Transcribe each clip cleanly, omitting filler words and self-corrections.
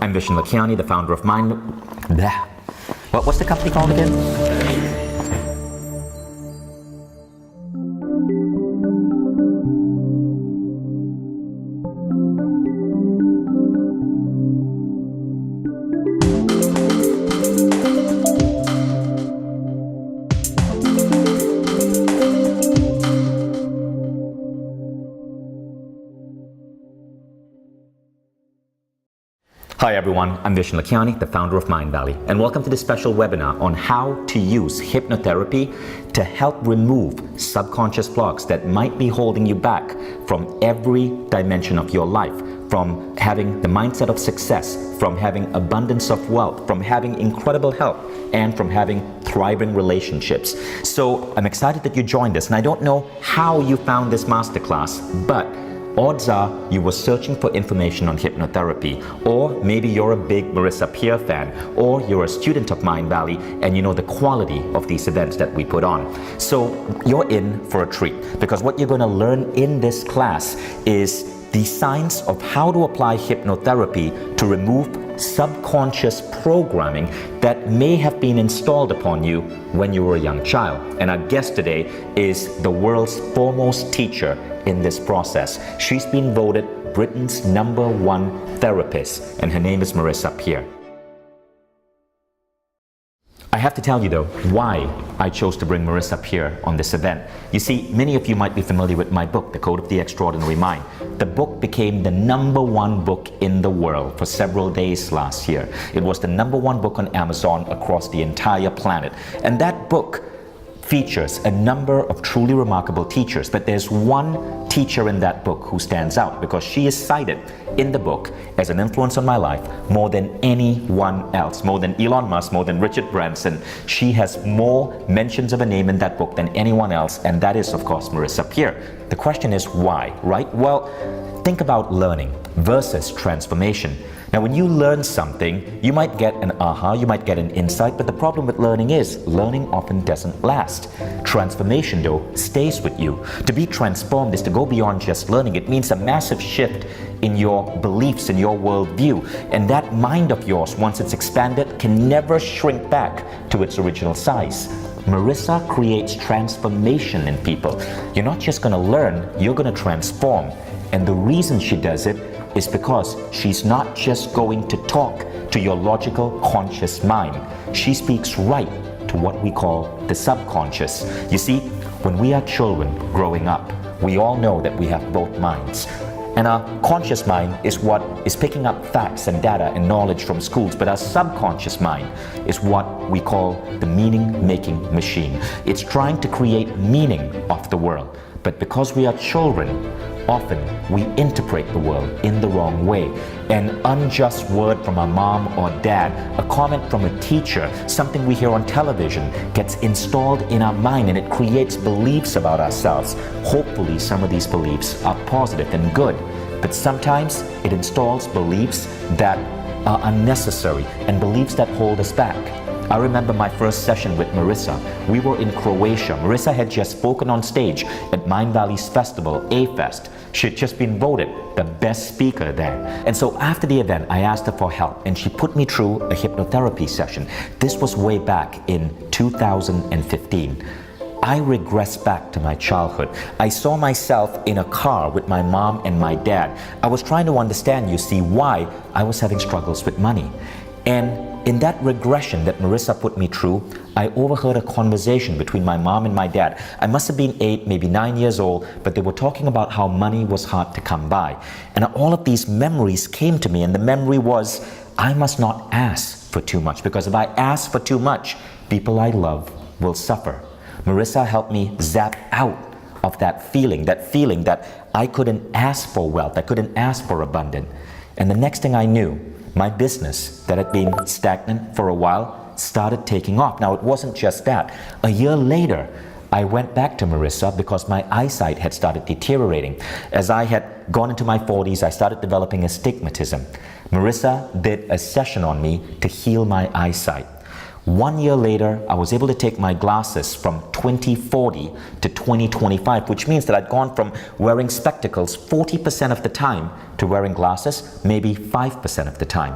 I'm Vishnu Lakiani, the founder of Mind... What's the company called again? Hi everyone, I'm Vishnu Lakiani, the founder of Mind Valley, and welcome to this special webinar on how to use hypnotherapy to help remove subconscious blocks that might be holding you back from every dimension of your life, from having the mindset of success, from having abundance of wealth, from having incredible health, and from having thriving relationships. So I'm excited that you joined us, and I don't know how you found this masterclass, but odds are you were searching for information on hypnotherapy, or maybe you're a big Marissa Peer fan, or you're a student of Mind Valley and you know the quality of these events that we put on. So you're in for a treat, because what you're going to learn in this class is the science of how to apply hypnotherapy to remove subconscious programming that may have been installed upon you when you were a young child. And our guest today is the world's foremost teacher in this process. She's been voted Britain's #1 therapist, and her name is Marissa Peer. I have to tell you though, why I chose to bring Marissa Peer on this event. You see, many of you might be familiar with my book, The Code of the Extraordinary Mind. The book became the #1 book in the world for several days last year. It was the #1 book on Amazon across the entire planet. And that book features a number of truly remarkable teachers, but there's one teacher in that book who stands out because she is cited in the book as an influence on my life more than anyone else, more than Elon Musk, more than Richard Branson. She has more mentions of her name in that book than anyone else, and that is, of course, Marissa Peer. The question is why, right? Well, think about learning versus transformation. Now, when you learn something, you might get an aha, you might get an insight, but the problem with learning is learning often doesn't last. Transformation, though, stays with you. To be transformed is to go beyond just learning. It means a massive shift in your beliefs, in your worldview. And that mind of yours, once it's expanded, can never shrink back to its original size. Marissa creates transformation in people. You're not just going to learn, you're going to transform. And the reason she does it is because she's not just going to talk to your logical, conscious mind. She speaks right to what we call the subconscious. You see, when we are children growing up, we all know that we have both minds. And our conscious mind is what is picking up facts and data and knowledge from schools, but our subconscious mind is what we call the meaning-making machine. It's trying to create meaning of the world. But because we are children, often we interpret the world in the wrong way. An unjust word from our mom or dad, a comment from a teacher, something we hear on television gets installed in our mind, and it creates beliefs about ourselves. Hopefully some of these beliefs are positive and good, but sometimes it installs beliefs that are unnecessary and beliefs that hold us back. I remember my first session with Marissa. We were in Croatia. Marissa had just spoken on stage at Mind Valley's festival, A-Fest. She had just been voted the best speaker there. And so after the event, I asked her for help, and she put me through a hypnotherapy session. This was way back in 2015. I regressed back to my childhood. I saw myself in a car with my mom and my dad. I was trying to understand, you see, why I was having struggles with money. And in that regression that Marissa put me through, I overheard a conversation between my mom and my dad. I must have been 8, maybe 9 years old, but they were talking about how money was hard to come by. And all of these memories came to me, and the memory was, I must not ask for too much, because if I ask for too much, people I love will suffer. Marissa helped me zap out of that feeling that I couldn't ask for wealth, I couldn't ask for abundance. And the next thing I knew, my business that had been stagnant for a while started taking off. Now, it wasn't just that. A year later, I went back to Marissa because my eyesight had started deteriorating. As I had gone into my 40s, I started developing astigmatism. Marissa did a session on me to heal my eyesight. 1 year later, I was able to take my glasses from 20/40 to 20/25, which means that I'd gone from wearing spectacles 40% of the time to wearing glasses maybe 5% of the time.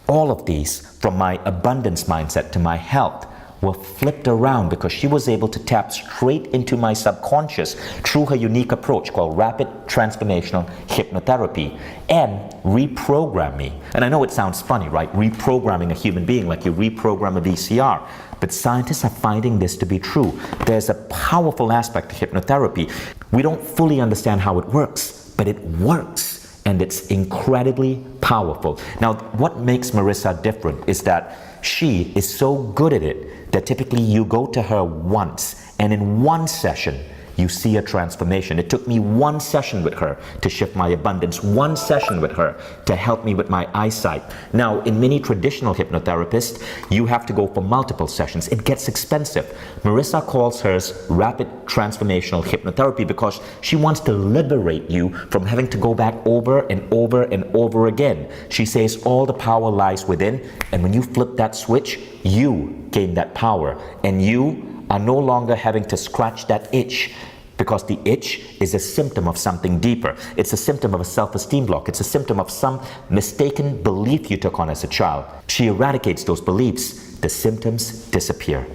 All of these, from my abundance mindset to my health, were flipped around because she was able to tap straight into my subconscious through her unique approach called rapid transformational hypnotherapy and reprogram me. And I know it sounds funny, right? Reprogramming a human being like you reprogram a VCR. But scientists are finding this to be true. There's a powerful aspect to hypnotherapy. We don't fully understand how it works, but it works. And it's incredibly powerful. Now, what makes Marissa different is that she is so good at it that typically you go to her once, and in one session, you see a transformation. It took me one session with her to shift my abundance, one session with her to help me with my eyesight. Now, in many traditional hypnotherapists, you have to go for multiple sessions. It gets expensive. Marissa calls hers rapid transformational hypnotherapy because she wants to liberate you from having to go back over and over and over again. She says all the power lies within, and when you flip that switch, you gain that power, and you are no longer having to scratch that itch, because the itch is a symptom of something deeper. It's a symptom of a self-esteem block. It's a symptom of some mistaken belief you took on as a child. She eradicates those beliefs. The symptoms disappear.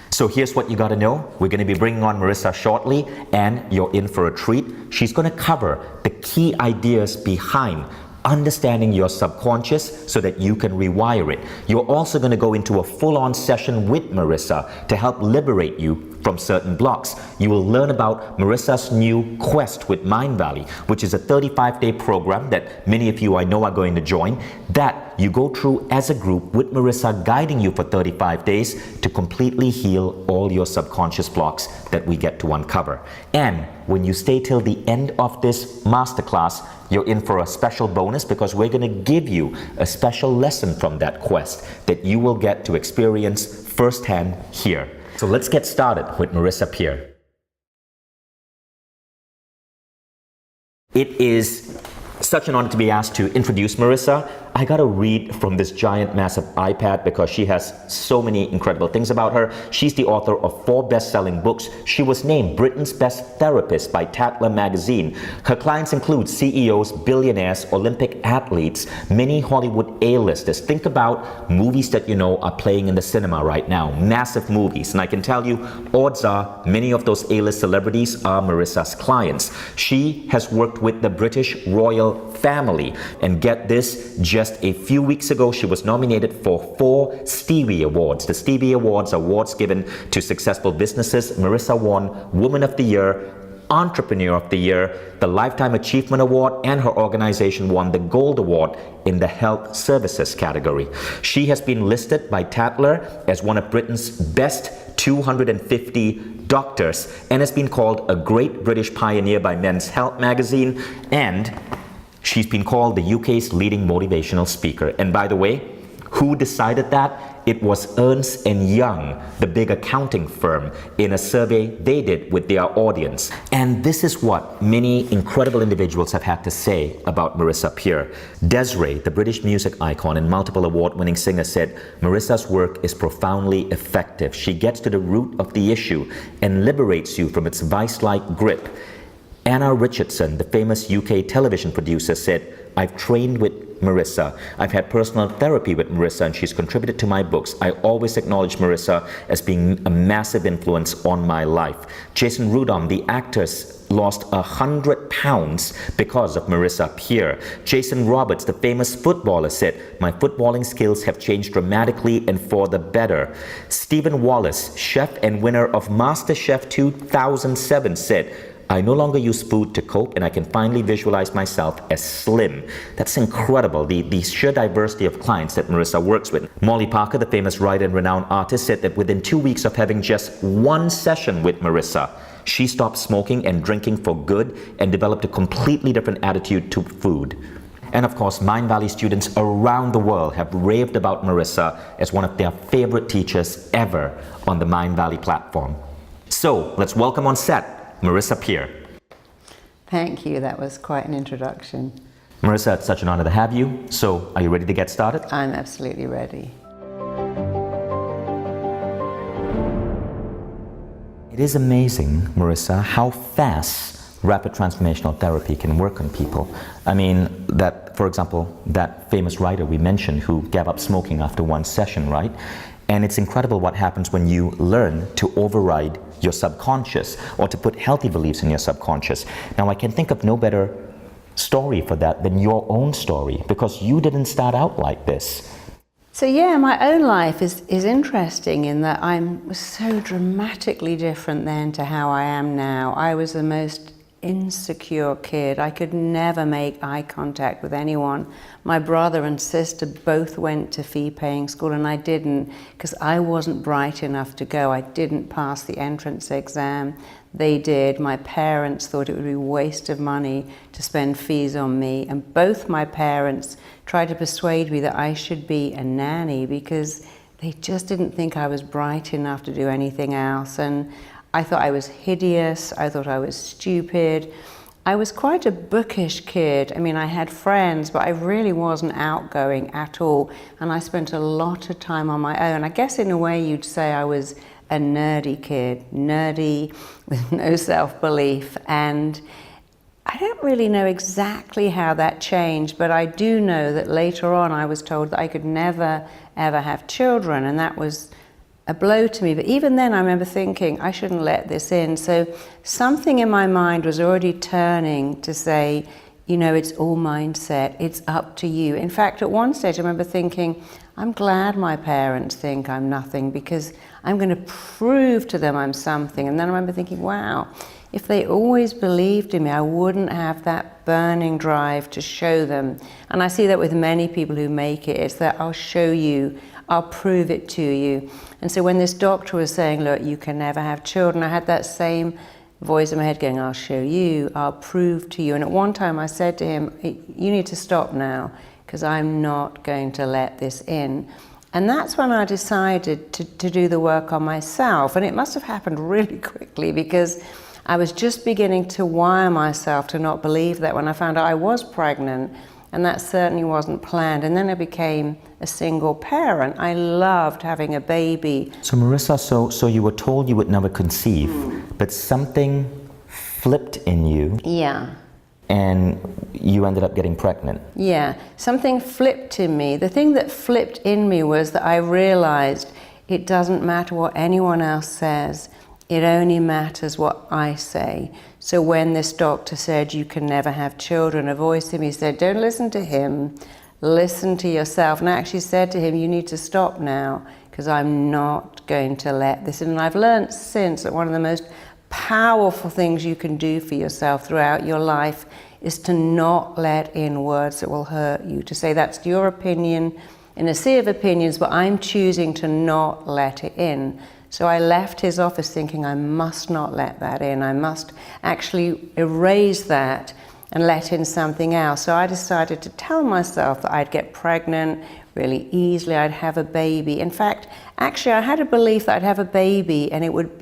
So here's what you got to know. We're going to be bringing on Marissa shortly, and you're in for a treat. She's going to cover the key ideas behind understanding your subconscious so that you can rewire it. You're also going to go into a full-on session with Marissa to help liberate you from certain blocks. You will learn about Marissa's new quest with Mind Valley, which is a 35-day program that many of you I know are going to join, that you go through as a group with Marissa guiding you for 35 days to completely heal all your subconscious blocks that we get to uncover. And when you stay till the end of this masterclass, you're in for a special bonus because we're going to give you a special lesson from that quest that you will get to experience firsthand here. So let's get started with Marissa Peer. It is such an honor to be asked to introduce Marissa. I got to read from this giant, massive iPad because she has so many incredible things about her. She's the author of 4 best-selling books. She was named Britain's Best Therapist by Tatler magazine. Her clients include CEOs, billionaires, Olympic athletes, many Hollywood A-listers. Think about movies that you know are playing in the cinema right now, massive movies. And I can tell you, odds are many of those A-list celebrities are Marissa's clients. She has worked with the British royal family. And get this, just a few weeks ago, she was nominated for 4 Stevie Awards. The Stevie Awards are awards given to successful businesses. Marissa won Woman of the Year, Entrepreneur of the Year, the Lifetime Achievement Award, and her organization won the Gold Award in the Health Services category. She has been listed by Tatler as one of Britain's best 250 doctors and has been called a great British pioneer by Men's Health magazine, and she's been called the UK's leading motivational speaker. And by the way, who decided that? It was Ernst & Young, the big accounting firm, in a survey they did with their audience. And this is what many incredible individuals have had to say about Marissa Peer. Desiree, the British music icon and multiple award-winning singer, said, "Marissa's work is profoundly effective. She gets to the root of the issue and liberates you from its vice-like grip." Anna Richardson, the famous UK television producer, said, "I've trained with Marissa. I've had personal therapy with Marissa, and she's contributed to my books. I always acknowledge Marissa as being a massive influence on my life." Jason Rudolph, the actor, lost 100 pounds because of Marissa Peer. Jason Roberts, the famous footballer, said, "My footballing skills have changed dramatically and for the better." Stephen Wallace, chef and winner of MasterChef 2007, said, "I no longer use food to cope, and I can finally visualize myself as slim." That's incredible, the sheer diversity of clients that Marissa works with. Molly Parker, the famous writer and renowned artist, said that within 2 weeks of having just one session with Marissa, she stopped smoking and drinking for good and developed a completely different attitude to food. And of course, Mind Valley students around the world have raved about Marissa as one of their favorite teachers ever on the Mind Valley platform. So let's welcome on set Marissa Peer. Thank you. That was quite an introduction. Marissa, it's such an honor to have you. So, are you ready to get started? I'm absolutely ready. It is amazing, Marissa, how fast rapid transformational therapy can work on people. I mean, that, for example, that famous writer we mentioned who gave up smoking after one session, right? And it's incredible what happens when you learn to override your subconscious or to put healthy beliefs in your subconscious. Now, I can think of no better story for that than your own story, because you didn't start out like this. So yeah, my own life is interesting in that I'm so dramatically different then to how I am now. I was the most insecure kid. I could never make eye contact with anyone. My brother and sister both went to fee-paying school and I didn't, because I wasn't bright enough to go. I didn't pass the entrance exam. They did. My parents thought it would be a waste of money to spend fees on me, and both my parents tried to persuade me that I should be a nanny because they just didn't think I was bright enough to do anything else. And I thought I was hideous, I thought I was stupid. I was quite a bookish kid. I mean, I had friends, but I really wasn't outgoing at all. And I spent a lot of time on my own. I guess in a way you'd say I was a nerdy kid, nerdy with no self-belief. And I don't really know exactly how that changed, but I do know that later on I was told that I could never, ever have children, and that was a blow to me. But even then I remember thinking, I shouldn't let this in. So something in my mind was already turning to say, you know, it's all mindset, it's up to you. In fact, at one stage I remember thinking, I'm glad my parents think I'm nothing because I'm going to prove to them I'm something. And then I remember thinking, wow, if they always believed in me, I wouldn't have that burning drive to show them. And I see that with many people who make it. It's that I'll show you, I'll prove it to you. And so when this doctor was saying, look, you can never have children, I had that same voice in my head going, I'll show you, I'll prove to you. And at one time I said to him, you need to stop now, because I'm not going to let this in. And that's when I decided to do the work on myself. And it must have happened really quickly because I was just beginning to wire myself to not believe that when I found out I was pregnant, and that certainly wasn't planned. And then I became a single parent. I loved having a baby. So Marissa, so you were told you would never conceive, but something flipped in you. Yeah. And you ended up getting pregnant. Yeah, something flipped in me. The thing that flipped in me was that I realized it doesn't matter what anyone else says. It only matters what I say. So when this doctor said you can never have children, a voice in me said, don't listen to him, listen to yourself. And I actually said to him, you need to stop now because I'm not going to let this in. And I've learned since that one of the most powerful things you can do for yourself throughout your life is to not let in words that will hurt you, to say that's your opinion in a sea of opinions, but I'm choosing to not let it in. So I left his office thinking I must not let that in. I must actually erase that and let in something else. So I decided to tell myself that I'd get pregnant really easily, I'd have a baby. In fact, actually I had a belief that I'd have a baby and it would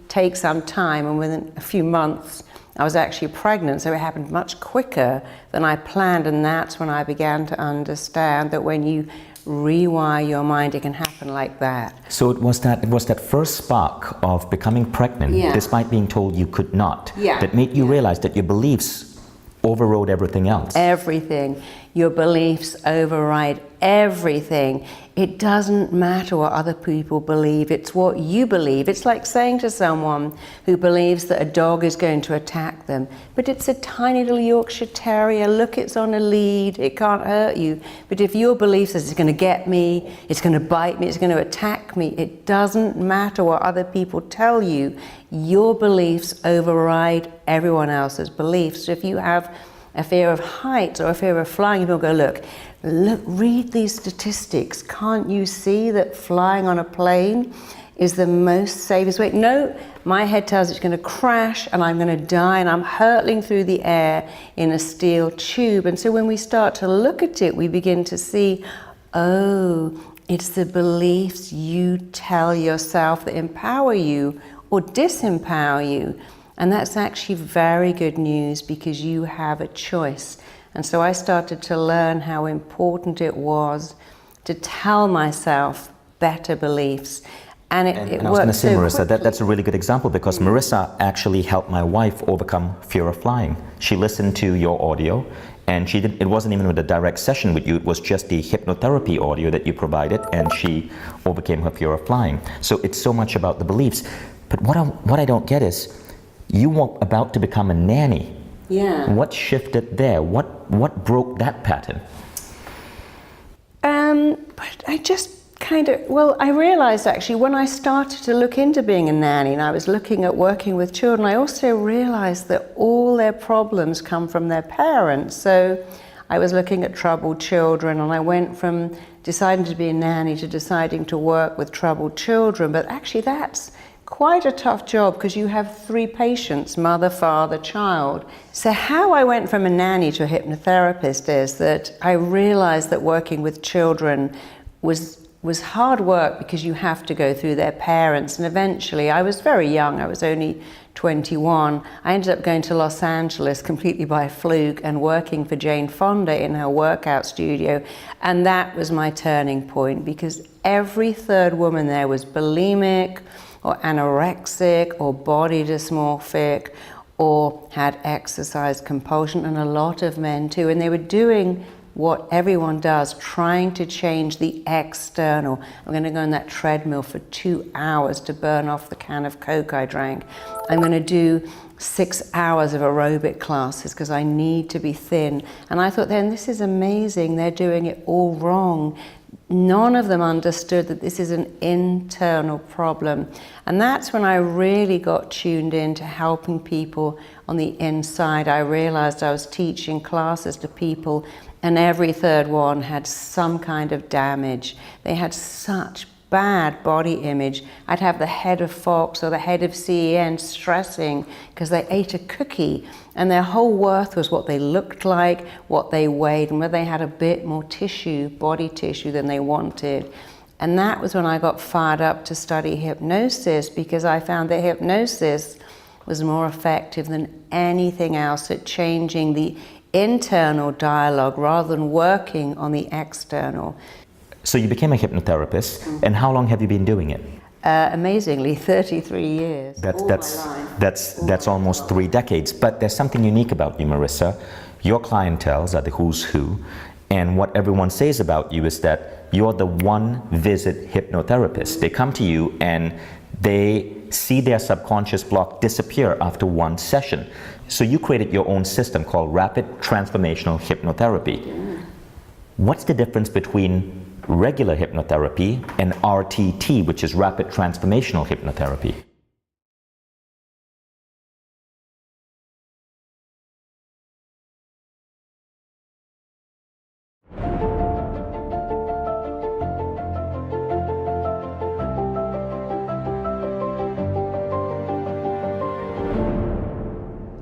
take some time, and within a few months I was actually pregnant, so it happened much quicker than I planned. And that's when I began to understand that when you rewire your mind, it can happen like that. So it was that first spark of becoming pregnant, despite being told you could not, that made you realize that your beliefs overrode everything else. Everything. Your beliefs override everything. It doesn't matter what other people believe, it's what you believe. It's like saying to someone who believes that a dog is going to attack them, but it's a tiny little Yorkshire Terrier, look, it's on a lead, it can't hurt you. But if your belief says it's going to get me, it's going to bite me, it's going to attack me, it doesn't matter what other people tell you. Your beliefs override everyone else's beliefs. So if you have a fear of heights or a fear of flying, people go, look, read these statistics. Can't you see that flying on a plane is the most safest way? No, my head tells it's going to crash and I'm going to die and I'm hurtling through the air in a steel tube. And so when we start to look at it, we begin to see, oh, it's the beliefs you tell yourself that empower you or disempower you. And that's actually very good news because you have a choice. And so I started to learn how important it was to tell myself better beliefs. And it And I was going to worked say, so Marissa, quickly. that's a really good example, because Marissa actually helped my wife overcome fear of flying. She listened to your audio, and it wasn't even with a direct session with you, it was just the hypnotherapy audio that you provided, and she overcame her fear of flying. So it's so much about the beliefs. But what I don't get is, you were about to become a nanny. Yeah. What shifted there? What broke that pattern? But I just I realized actually when I started to look into being a nanny and I was looking at working with children, I also realized that all their problems come from their parents. So I was looking at troubled children, and I went from deciding to be a nanny to deciding to work with troubled children. But actually that's quite a tough job, because you have 3 patients, mother, father, child. So how I went from a nanny to a hypnotherapist is that I realized that working with children was hard work, because you have to go through their parents. And eventually, I was very young, I was only 21, I ended up going to Los Angeles completely by fluke and working for Jane Fonda in her workout studio. And that was my turning point, because every 3rd woman there was bulimic, or anorexic, or body dysmorphic, or had exercise compulsion, and a lot of men too. And they were doing what everyone does, trying to change the external. I'm going to go on that treadmill for 2 hours to burn off the can of Coke I drank. I'm going to do 6 hours of aerobic classes because I need to be thin. And I thought then, this is amazing, they're doing it all wrong. None of them understood that this is an internal problem. And that's when I really got tuned in to helping people on the inside. I realized I was teaching classes to people, and every 3rd one had some kind of damage. They had such bad body image. I'd have the head of Fox or the head of CEN stressing because they ate a cookie, and their whole worth was what they looked like, what they weighed, and whether they had a bit more tissue, body tissue, than they wanted. And that was when I got fired up to study hypnosis, because I found that hypnosis was more effective than anything else at changing the internal dialogue rather than working on the external. So you became a hypnotherapist, and how long have you been doing it? Amazingly, 33 years. That's almost 3 decades. But there's something unique about you, Marissa. Your clientels are the who's who, and what everyone says about you is that you're the one-visit hypnotherapist. They come to you and they see their subconscious block disappear after 1 session. So you created your own system called Rapid Transformational Hypnotherapy. What's the difference between regular hypnotherapy and RTT, which is Rapid Transformational Hypnotherapy?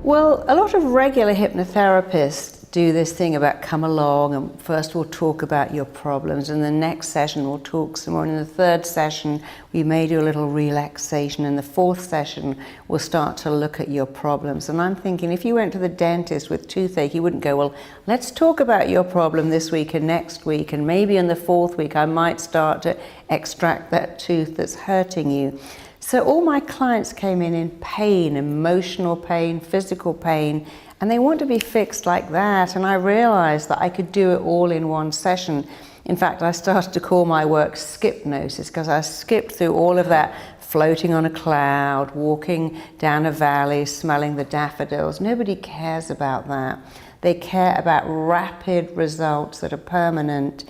Well, a lot of regular hypnotherapists do this thing about come along and first we'll talk about your problems, and the next session we'll talk some more, and in the 3rd session we may do a little relaxation, and the 4th session we'll start to look at your problems. And I'm thinking, if you went to the dentist with toothache, you wouldn't go, well, let's talk about your problem this week and next week, and maybe in the 4th week I might start to extract that tooth that's hurting you. So all my clients came in pain, emotional pain, physical pain, and they want to be fixed like that. And I realized that I could do it all in 1 session. In fact, I started to call my work skipnosis, because I skipped through all of that floating on a cloud, walking down a valley, smelling the daffodils. Nobody cares about that. They care about rapid results that are permanent.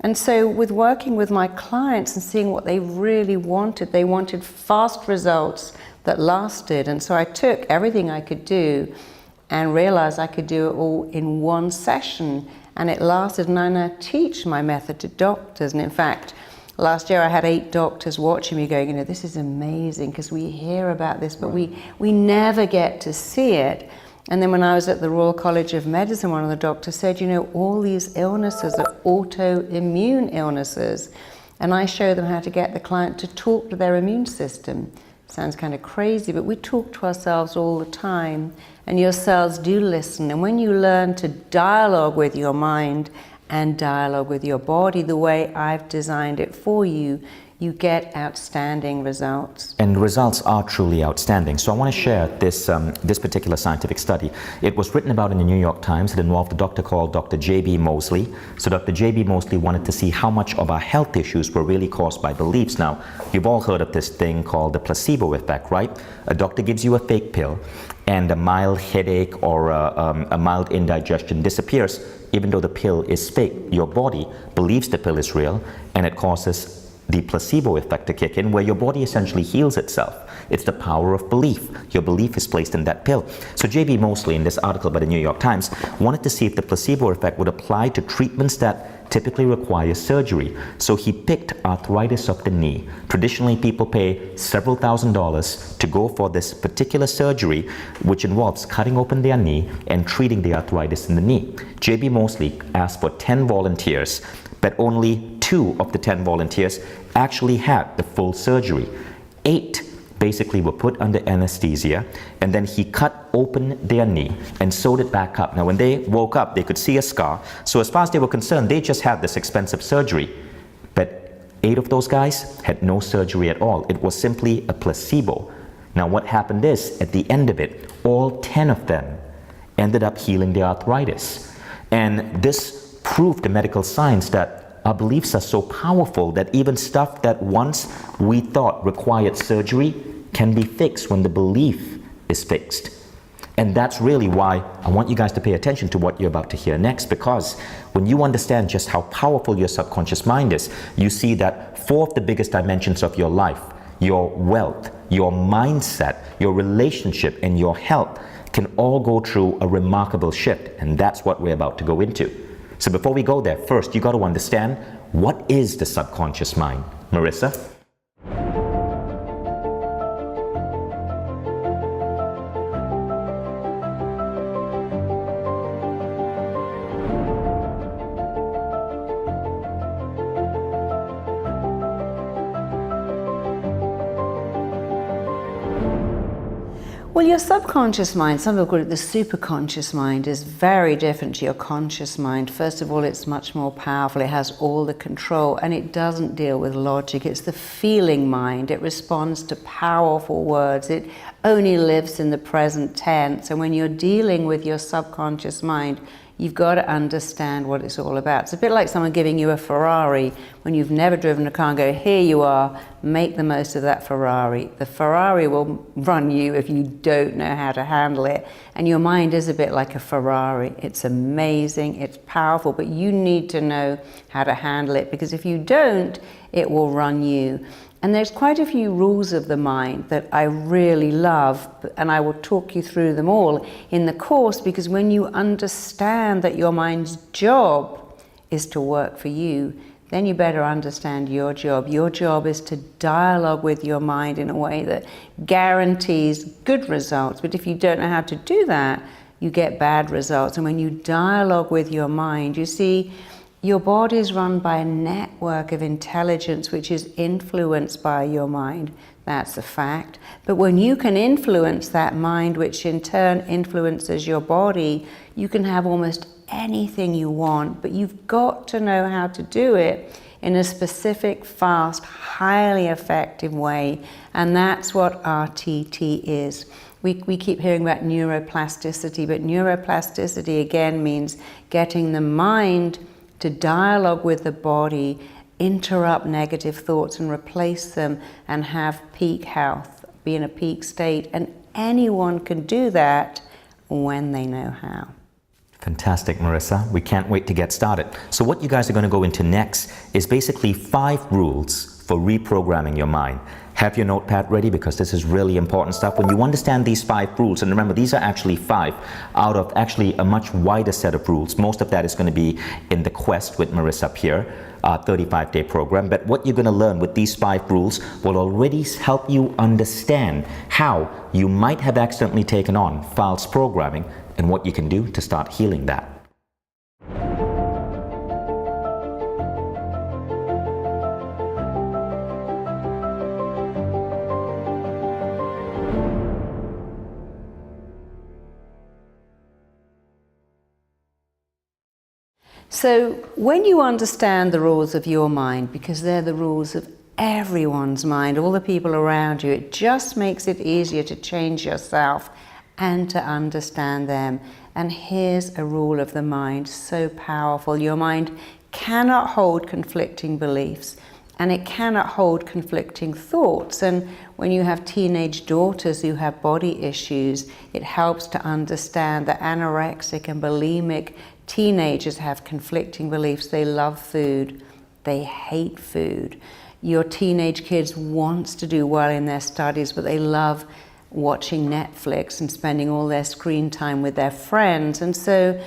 And so with working with my clients and seeing what they really wanted, they wanted fast results that lasted. And so I took everything I could do and realized I could do it all in 1 session, and it lasted. And I now teach my method to doctors. And in fact, last year I had 8 doctors watching me going, this is amazing, because we hear about this, but we never get to see it. And then when I was at the Royal College of Medicine, one of the doctors said, all these illnesses are autoimmune illnesses. And I show them how to get the client to talk to their immune system. Sounds kind of crazy, but we talk to ourselves all the time, and your cells do listen. And when you learn to dialogue with your mind and dialogue with your body the way I've designed it for you, you get outstanding results. And the results are truly outstanding. So I want to share this, this particular scientific study. It was written about in the New York Times. It involved a doctor called Dr. J.B. Mosley. So Dr. J.B. Mosley wanted to see how much of our health issues were really caused by beliefs. Now, you've all heard of this thing called the placebo effect, right? A doctor gives you a fake pill and a mild headache or a mild indigestion disappears, even though the pill is fake. Your body believes the pill is real, and it causes the placebo effect to kick in, where your body essentially heals itself. It's the power of belief. Your belief is placed in that pill. So J.B. Mosley, in this article by the New York Times, wanted to see if the placebo effect would apply to treatments that typically require surgery. So he picked arthritis of the knee. Traditionally, people pay several $1,000s to go for this particular surgery, which involves cutting open their knee and treating the arthritis in the knee. J.B. Mosley asked for 10 volunteers, but only 2 of the 10 volunteers actually had the full surgery. 8 basically were put under anesthesia, and then he cut open their knee and sewed it back up. Now when they woke up, they could see a scar. So as far as they were concerned, they just had this expensive surgery. But 8 of those guys had no surgery at all. It was simply a placebo. Now what happened is, at the end of it, all 10 of them ended up healing their arthritis. And this proved the medical science that our beliefs are so powerful that even stuff that once we thought required surgery can be fixed when the belief is fixed. And that's really why I want you guys to pay attention to what you're about to hear next, because when you understand just how powerful your subconscious mind is, you see that 4 of the biggest dimensions of your life, your wealth, your mindset, your relationship, and your health can all go through a remarkable shift. And that's what we're about to go into. So before we go there, first you got to understand, what is the subconscious mind? Marissa? Well, your subconscious mind, some people call it the superconscious mind, is very different to your conscious mind. First of all, it's much more powerful. It has all the control, and it doesn't deal with logic. It's the feeling mind. It responds to powerful words. It only lives in the present tense. And when you're dealing with your subconscious mind, you've got to understand what it's all about. It's a bit like someone giving you a Ferrari when you've never driven a car and go, here you are, make the most of that Ferrari. The Ferrari will run you if you don't know how to handle it. And your mind is a bit like a Ferrari. It's amazing, it's powerful, but you need to know how to handle it, because if you don't, it will run you. And there's quite a few rules of the mind that I really love, and I will talk you through them all in the course, because when you understand that your mind's job is to work for you, then you better understand your job. Your job is to dialogue with your mind in a way that guarantees good results. But if you don't know how to do that, you get bad results. And when you dialogue with your mind, you see, your body is run by a network of intelligence which is influenced by your mind. That's a fact. But when you can influence that mind, which in turn influences your body, you can have almost anything you want, but you've got to know how to do it in a specific, fast, highly effective way. And that's what RTT is. We keep hearing about neuroplasticity, but neuroplasticity again means getting the mind to dialogue with the body, interrupt negative thoughts and replace them, and have peak health, be in a peak state. And anyone can do that when they know how. Fantastic, Marissa. We can't wait to get started. So what you guys are going to go into next is basically 5 rules for reprogramming your mind. Have your notepad ready, because this is really important stuff. When you understand these 5 rules, and remember, these are actually 5 out of actually a much wider set of rules. Most of that is going to be in the Quest with Marissa up here, 35-day program. But what you're going to learn with these 5 rules will already help you understand how you might have accidentally taken on false programming and what you can do to start healing that. So when you understand the rules of your mind, because they're the rules of everyone's mind, all the people around you. It just makes it easier to change yourself and to understand them. And here's a rule of the mind, so powerful. Your mind cannot hold conflicting beliefs, and it cannot hold conflicting thoughts. And when you have teenage daughters who have body issues, it helps to understand that anorexic and bulimic teenagers have conflicting beliefs. They love food, they hate food. Your teenage kids wants to do well in their studies, but they love watching Netflix and spending all their screen time with their friends. And so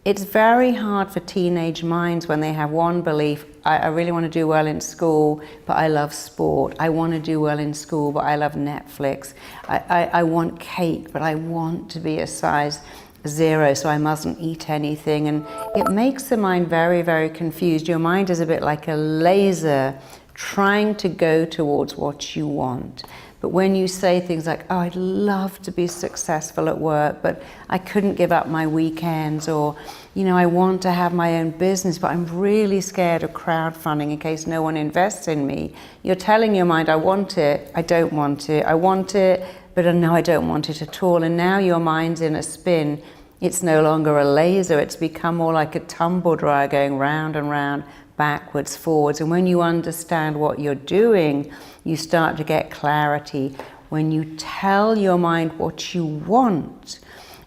it's very hard for teenage minds when they have one belief: I really want to do well in school, but I love sport. I want to do well in school, but I love Netflix. I want cake, but I want to be a size 0, so I mustn't eat anything. And it makes the mind very, very confused. Your mind is a bit like a laser trying to go towards what you want. But when you say things like, oh, I'd love to be successful at work, but I couldn't give up my weekends, or, you know, I want to have my own business, but I'm really scared of crowdfunding in case no one invests in me. You're telling your mind, I want it, I don't want it, I want it, but no, I don't want it at all. And now your mind's in a spin. It's no longer a laser, it's become more like a tumble dryer going round and round, backwards, forwards. And when you understand what you're doing, you start to get clarity. When you tell your mind what you want,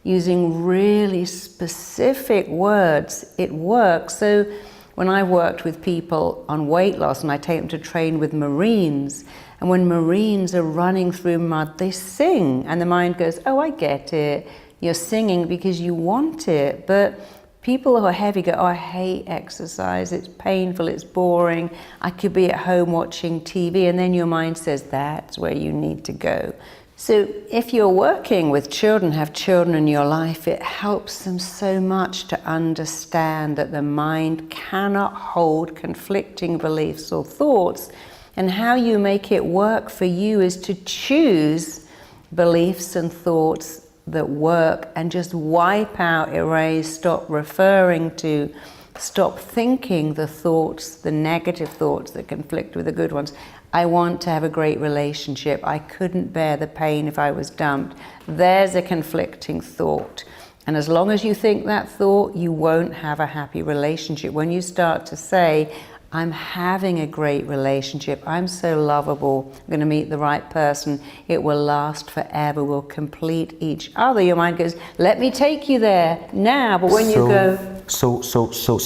using really specific words, it works. So when I worked with people on weight loss and I take them to train with Marines, and when Marines are running through mud, they sing, and the mind goes, oh, I get it. You're singing because you want it. But people who are heavy go, oh, I hate exercise, it's painful, it's boring, I could be at home watching TV, and then your mind says that's where you need to go. So if you're working with children, have children in your life, it helps them so much to understand that the mind cannot hold conflicting beliefs or thoughts, and how you make it work for you is to choose beliefs and thoughts that work, and just wipe out, erase, stop referring to, stop thinking the thoughts, the negative thoughts that conflict with the good ones. I want to have a great relationship. I couldn't bear the pain if I was dumped. There's a conflicting thought. And as long as you think that thought, you won't have a happy relationship. When you start to say, I'm having a great relationship, I'm so lovable, I'm going to meet the right person, it will last forever, we'll complete each other. Your mind goes, let me take you there now, but when you go... So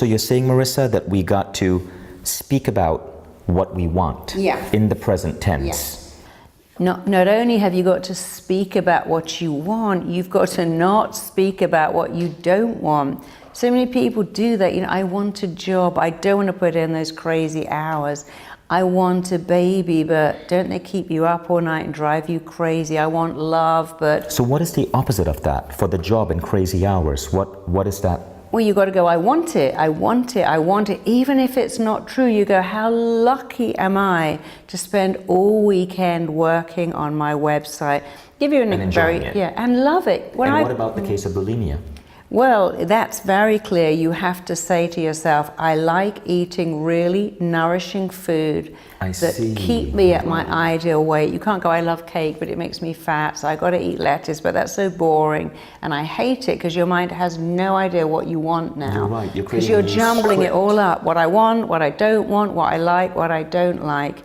you're saying, Marissa, that we got to speak about what we want in the present tense. Not only have you got to speak about what you want, you've got to not speak about what you don't want. So many people do that. You know, I want a job, I don't want to put in those crazy hours. I want a baby, but don't they keep you up all night and drive you crazy? I want love, but... So what is the opposite of that for the job and crazy hours? What is that? Well, you got to go, I want it, I want it, I want it. Even if it's not true, you go, how lucky am I to spend all weekend working on my website? Give you And enjoying it. Yeah, and love it. And what about the case of bulimia? Well, that's very clear. You have to say to yourself, I like eating really nourishing food that keep me at my ideal weight. You can't go, I love cake, but it makes me fat, so I got to eat lettuce, but that's so boring. And I hate it because your mind has no idea what you want now. You're right. Because you're jumbling it all up. What I want, what I don't want, what I like, what I don't like.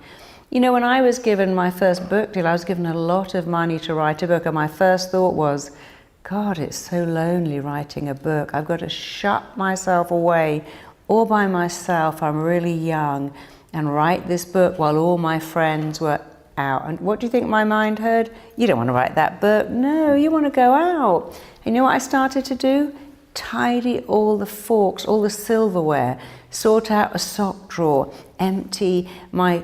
You know, when I was given my first book deal, I was given a lot of money to write a book, and my first thought was, God, it's so lonely writing a book. I've got to shut myself away all by myself. I'm really young, and write this book while all my friends were out. And what do you think my mind heard? You don't want to write that book. No, you want to go out. And you know what I started to do? Tidy all the forks, all the silverware, sort out a sock drawer, empty my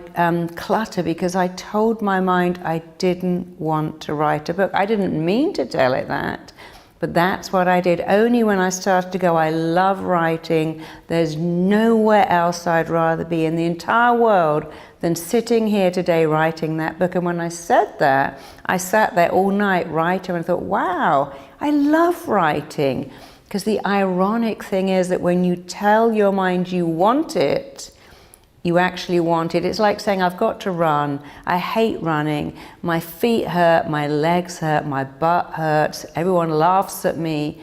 clutter, because I told my mind I didn't want to write a book. I didn't mean to tell it that, but that's what I did. Only when I started to go, I love writing, there's nowhere else I'd rather be in the entire world than sitting here today writing that book. And when I said that, I sat there all night writing and thought, wow, I love writing. Because the ironic thing is that when you tell your mind you want it, you actually want it. It's like saying, I've got to run. I hate running. My feet hurt, my legs hurt, my butt hurts. Everyone laughs at me.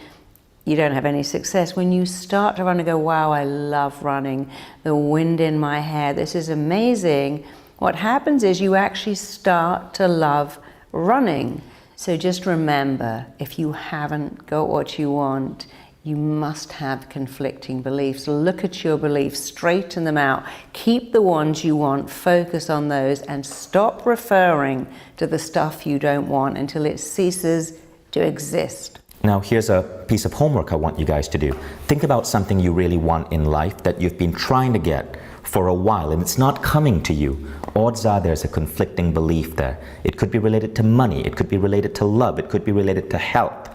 You don't have any success. When you start to run and go, wow, I love running. The wind in my hair, this is amazing. What happens is you actually start to love running. So just remember, if you haven't got what you want, you must have conflicting beliefs. Look at your beliefs, straighten them out, keep the ones you want, focus on those, and stop referring to the stuff you don't want until it ceases to exist. Now, here's a piece of homework I want you guys to do. Think about something you really want in life that you've been trying to get for a while and it's not coming to you. Odds are there's a conflicting belief there. It could be related to money, it could be related to love, it could be related to health.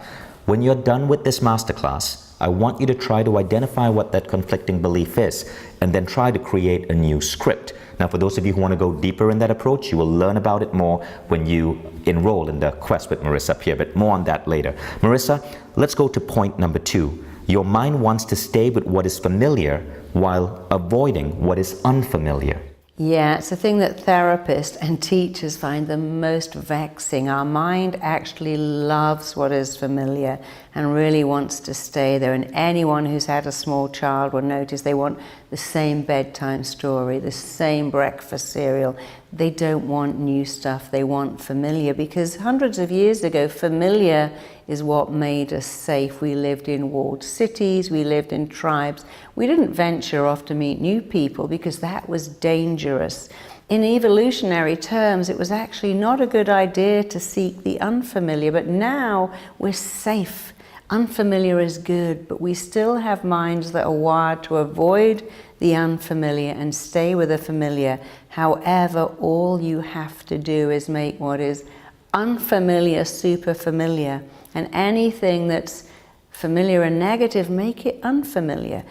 When you're done with this masterclass, I want you to try to identify what that conflicting belief is and then try to create a new script. Now, for those of you who want to go deeper in that approach, you will learn about it more when you enroll in the Quest with Marissa up here, but more on that later. Marissa, let's go to point number 2. Your mind wants to stay with what is familiar while avoiding what is unfamiliar. Yeah, it's a thing that therapists and teachers find the most vexing. Our mind actually loves what is familiar and really wants to stay there. And anyone who's had a small child will notice they want the same bedtime story, the same breakfast cereal. They don't want new stuff, they want familiar, because hundreds of years ago, familiar is what made us safe. We lived in walled cities, we lived in tribes. We didn't venture off to meet new people because that was dangerous. In evolutionary terms, it was actually not a good idea to seek the unfamiliar, but now we're safe. Unfamiliar is good, but we still have minds that are wired to avoid the unfamiliar and stay with the familiar. However, all you have to do is make what is unfamiliar super familiar. And anything that's familiar and negative, make it unfamiliar.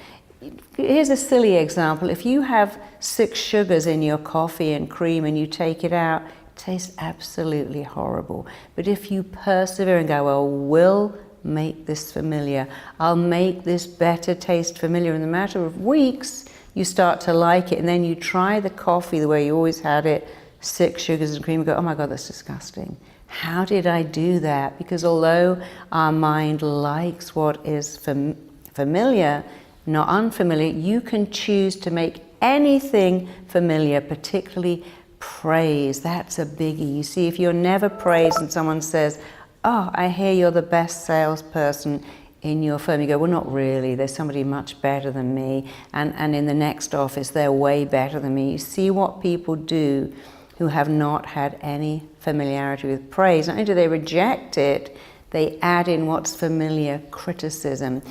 Here's a silly example. If you have 6 sugars in your coffee and cream and you take it out, it tastes absolutely horrible. But if you persevere and go, well, we'll make this familiar. I'll make this better taste familiar. In a matter of weeks, you start to like it. And then you try the coffee the way you always had it, 6 sugars and cream, and go, oh my God, that's disgusting. How did I do that? Because although our mind likes what is familiar, not unfamiliar, you can choose to make anything familiar, particularly praise. That's a biggie. You see, if you're never praised and someone says, oh, I hear you're the best salesperson in your firm, you go, well, not really. There's somebody much better than me. And in the next office, they're way better than me. You see what people do who have not had any familiarity with praise. Not only do they reject it, they add in what's familiar, criticism.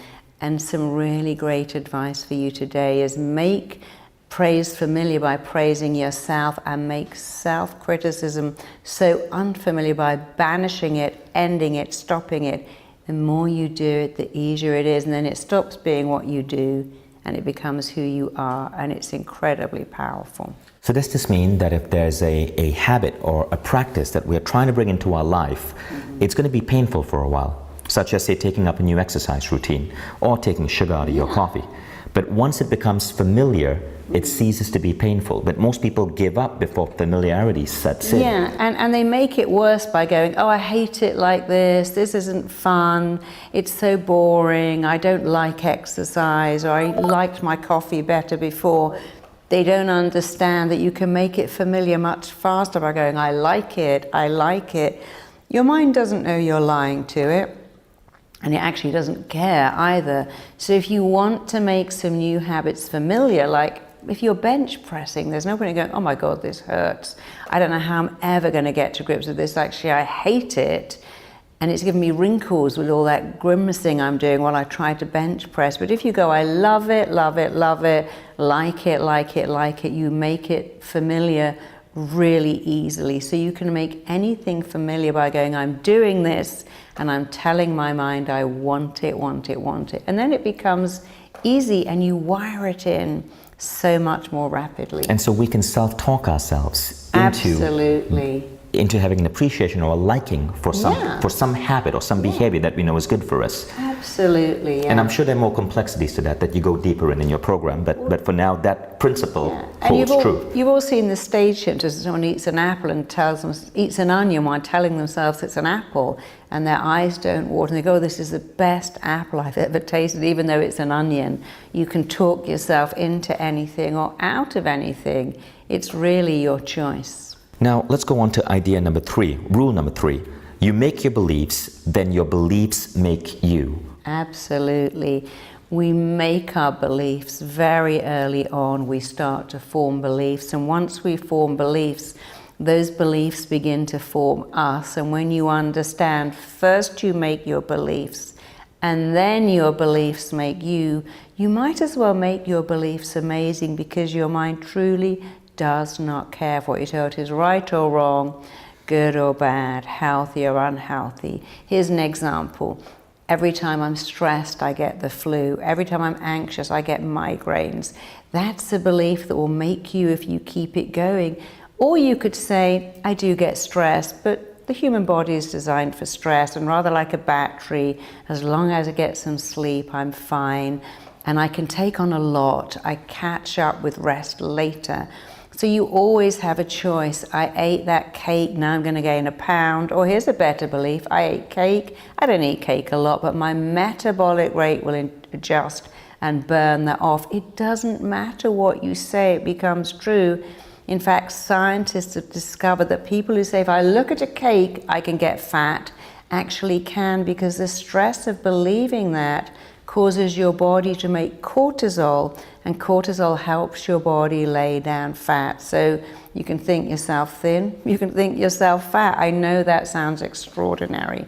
And some really great advice for you today is make praise familiar by praising yourself, and make self-criticism so unfamiliar by banishing it, ending it, stopping it. The more you do it, the easier it is, and then it stops being what you do and it becomes who you are, and it's incredibly powerful. So does this mean that if there's a habit or a practice that we're trying to bring into our life, it's going to be painful for a while, such as, say, taking up a new exercise routine or taking sugar out of your coffee? But once it becomes familiar, it ceases to be painful. But most people give up before familiarity sets in. Yeah, and they make it worse by going, oh, I hate it like this isn't fun, it's so boring, I don't like exercise, or I liked my coffee better before. They don't understand that you can make it familiar much faster by going, I like it, I like it. Your mind doesn't know you're lying to it, and it actually doesn't care either. So if you want to make some new habits familiar, like if you're bench pressing, there's nobody going, oh my God, this hurts. I don't know how I'm ever going to get to grips with this. Actually, I hate it. And it's giving me wrinkles with all that grimacing I'm doing while I try to bench press. But if you go, I love it, love it, love it, like it, like it, like it, you make it familiar really easily. So you can make anything familiar by going, I'm doing this, and I'm telling my mind I want it, want it, want it. And then it becomes easy, and you wire it in so much more rapidly. And so we can self-talk ourselves into having an appreciation or a liking for some habit or some behavior that we know is good for us. Absolutely, yeah. And I'm sure there are more complexities to that you go deeper in your program, but for now that principle holds true. You've all seen the stage symptoms. Someone eats an apple and eats an onion while telling themselves it's an apple, and their eyes don't water, and they go, oh, this is the best apple I've ever tasted, even though it's an onion. You can talk yourself into anything or out of anything. It's really your choice. Now let's go on to idea number 3, rule number 3. You make your beliefs, then your beliefs make you. Absolutely. We make our beliefs very early on. We start to form beliefs, and once we form beliefs, those beliefs begin to form us. And when you understand, first you make your beliefs, and then your beliefs make you, you might as well make your beliefs amazing, because your mind truly does not care for what you're told is right or wrong, good or bad, healthy or unhealthy. Here's an example. Every time I'm stressed, I get the flu. Every time I'm anxious, I get migraines. That's a belief that will make you if you keep it going. Or you could say, I do get stressed, but the human body is designed for stress, and rather like a battery, as long as I get some sleep, I'm fine, and I can take on a lot. I catch up with rest later. So you always have a choice. I ate that cake, now I'm going to gain a pound. Or here's a better belief. I ate cake. I don't eat cake a lot, but my metabolic rate will adjust and burn that off. It doesn't matter what you say, it becomes true. In fact, scientists have discovered that people who say, if I look at a cake, I can get fat, actually can, because the stress of believing that causes your body to make cortisol, and cortisol helps your body lay down fat. So you can think yourself thin, you can think yourself fat. I know that sounds extraordinary.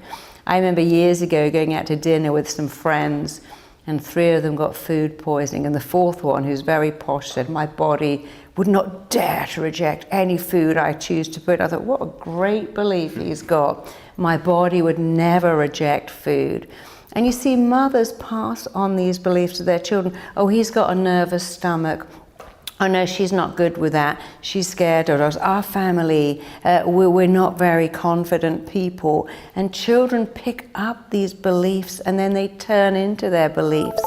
I remember years ago going out to dinner with some friends, and 3 of them got food poisoning, and the 4th one, who's very posh, said, my body would not dare to reject any food I choose to put. I thought, what a great belief he's got. My body would never reject food. And you see, mothers pass on these beliefs to their children. Oh, he's got a nervous stomach. Oh no, she's not good with that. She's scared of us. Our family, we're not very confident people. And children pick up these beliefs, and then they turn into their beliefs.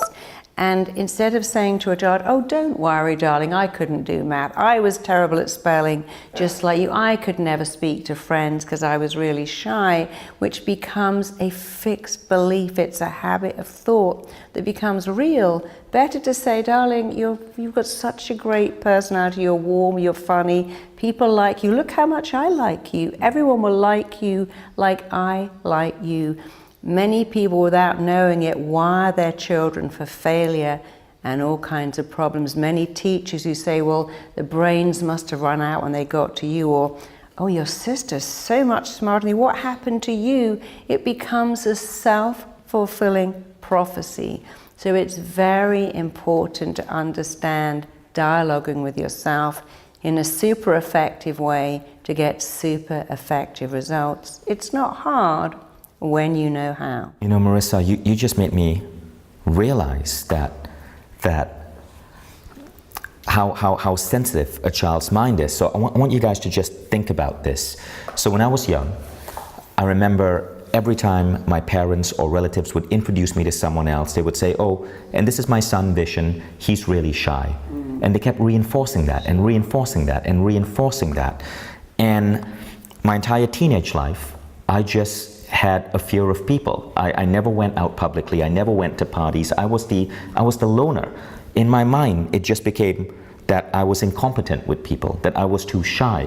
And instead of saying to a child, oh, don't worry, darling, I couldn't do math. I was terrible at spelling, just like you. I could never speak to friends because I was really shy, which becomes a fixed belief. It's a habit of thought that becomes real. Better to say, darling, you've got such a great personality. You're warm, you're funny. People like you. Look how much I like you. Everyone will like you like I like you. Many people, without knowing it, wire their children for failure and all kinds of problems. Many teachers who say, well, the brains must have run out when they got to you, or, oh, your sister's so much smarter than you. What happened to you? It becomes a self-fulfilling prophecy. So it's very important to understand dialoguing with yourself in a super effective way to get super effective results. It's not hard when you know how. You know, Marissa, you just made me realize that how sensitive a child's mind is. So I want you guys to just think about this. So when I was young, I remember every time my parents or relatives would introduce me to someone else, they would say, oh, and this is my son Vishen, he's really shy. And they kept reinforcing that and reinforcing that and reinforcing that. And my entire teenage life, I just had a fear of people. I never went out publicly. I never went to parties. I was the loner. In my mind, it just became that I was incompetent with people, that I was too shy.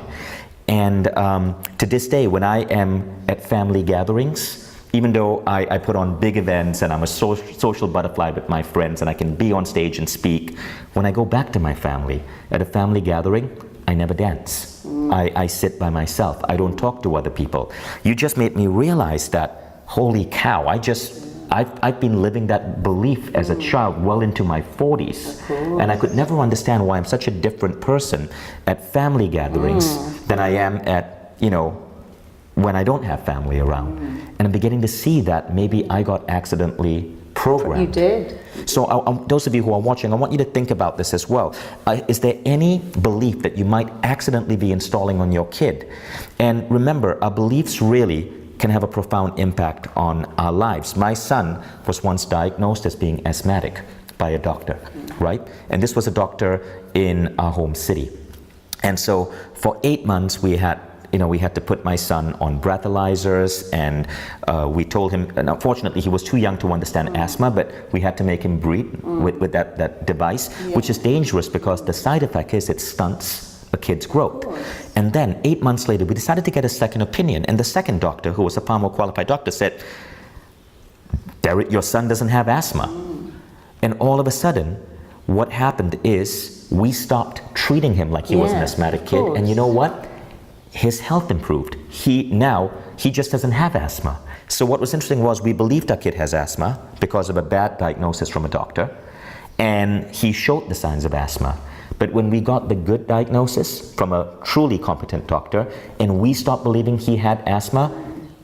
And to this day, when I am at family gatherings, even though I put on big events and I'm a social butterfly with my friends and I can be on stage and speak, when I go back to my family, at a family gathering, I never dance. I sit by myself. I don't talk to other people. You just made me realize that, holy cow, I've been living that belief as a child well into my 40s. And I could never understand why I'm such a different person at family gatherings than I am at, when I don't have family around. And I'm beginning to see that maybe I got accidentally programmed. You did. So those of you who are watching, I want you to think about this as well. Is there any belief that you might accidentally be installing on your kid? And remember, our beliefs really can have a profound impact on our lives. My son was once diagnosed as being asthmatic by a doctor, right? And this was a doctor in our home city. And so for 8 months we had to put my son on breathalyzers, and we told him, and unfortunately he was too young to understand asthma, but we had to make him breathe with that device, which is dangerous because the side effect is it stunts a kid's growth. And then 8 months later, we decided to get a second opinion, and the second doctor, who was a far more qualified doctor, said, Derek, your son doesn't have asthma. And all of a sudden, what happened is we stopped treating him like he was an asthmatic kid, and you know what? His health improved. He just doesn't have asthma. So what was interesting was we believed our kid has asthma because of a bad diagnosis from a doctor, and he showed the signs of asthma. But when we got the good diagnosis from a truly competent doctor, and we stopped believing he had asthma,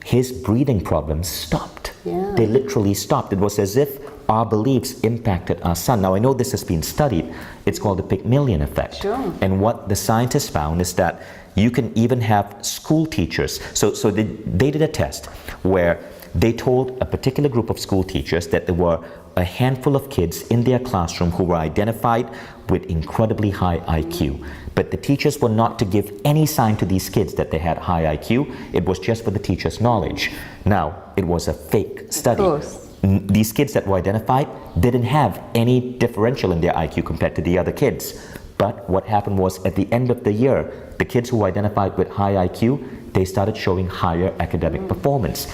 his breathing problems stopped. They literally stopped. It was as if our beliefs impacted our son. Now, I know this has been studied. It's called the Pygmalion effect. And what the scientists found is that you can even have school teachers. So they did a test where they told a particular group of school teachers that there were a handful of kids in their classroom who were identified with incredibly high IQ. But the teachers were not to give any sign to these kids that they had high IQ. It was just for the teacher's knowledge. Now, it was a fake study. Of course. These kids that were identified didn't have any differential in their IQ compared to the other kids. But what happened was, at the end of the year, the kids who were identified with high IQ, they started showing higher academic performance.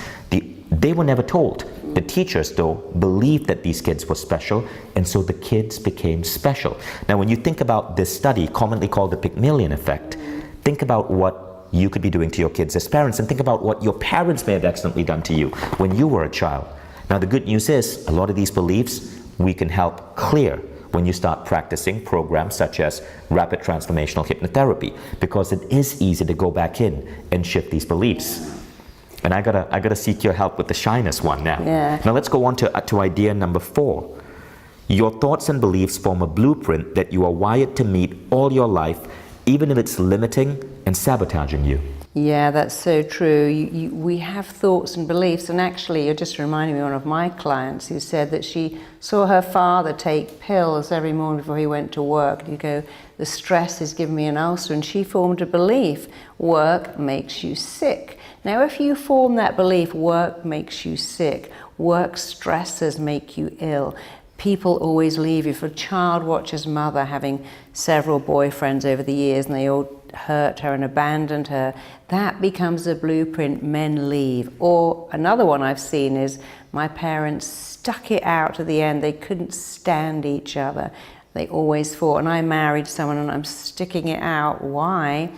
They were never told. The teachers, though, believed that these kids were special, and so the kids became special. Now, when you think about this study, commonly called the Pygmalion effect, think about what you could be doing to your kids as parents, and think about what your parents may have accidentally done to you when you were a child. Now, the good news is, a lot of these beliefs we can help clear when you start practicing programs such as rapid transformational hypnotherapy, because it is easy to go back in and shift these beliefs. And I gotta seek your help with the shyness one now. Now let's go on to idea number 4. Your thoughts and beliefs form a blueprint that you are wired to meet all your life, even if it's limiting and sabotaging you. Yeah, that's so true. We have thoughts and beliefs, and actually you're just reminding me of one of my clients who said that she saw her father take pills every morning before he went to work. And you go, the stress is giving me an ulcer, and she formed a belief, work makes you sick. Now, if you form that belief, work makes you sick, work stresses make you ill, people always leave you. For a child watches mother having several boyfriends over the years, and they all hurt her and abandoned her, that becomes a blueprint, men leave. Or another one I've seen is my parents stuck it out to the end. They couldn't stand each other. They always fought, and I married someone and I'm sticking it out. Why?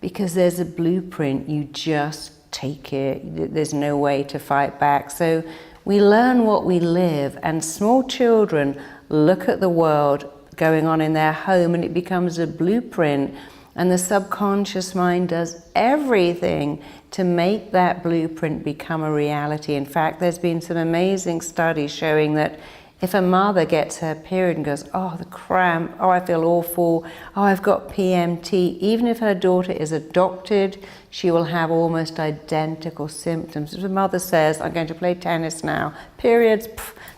Because there's a blueprint. You just take it. There's no way to fight back. So we learn what we live, and small children look at the world going on in their home, and it becomes a blueprint, and the subconscious mind does everything to make that blueprint become a reality. In fact, there's been some amazing studies showing that if a mother gets her period and goes, oh, the cramp, oh, I feel awful, oh, I've got PMT, even if her daughter is adopted, she will have almost identical symptoms. If the mother says, I'm going to play tennis now, periods,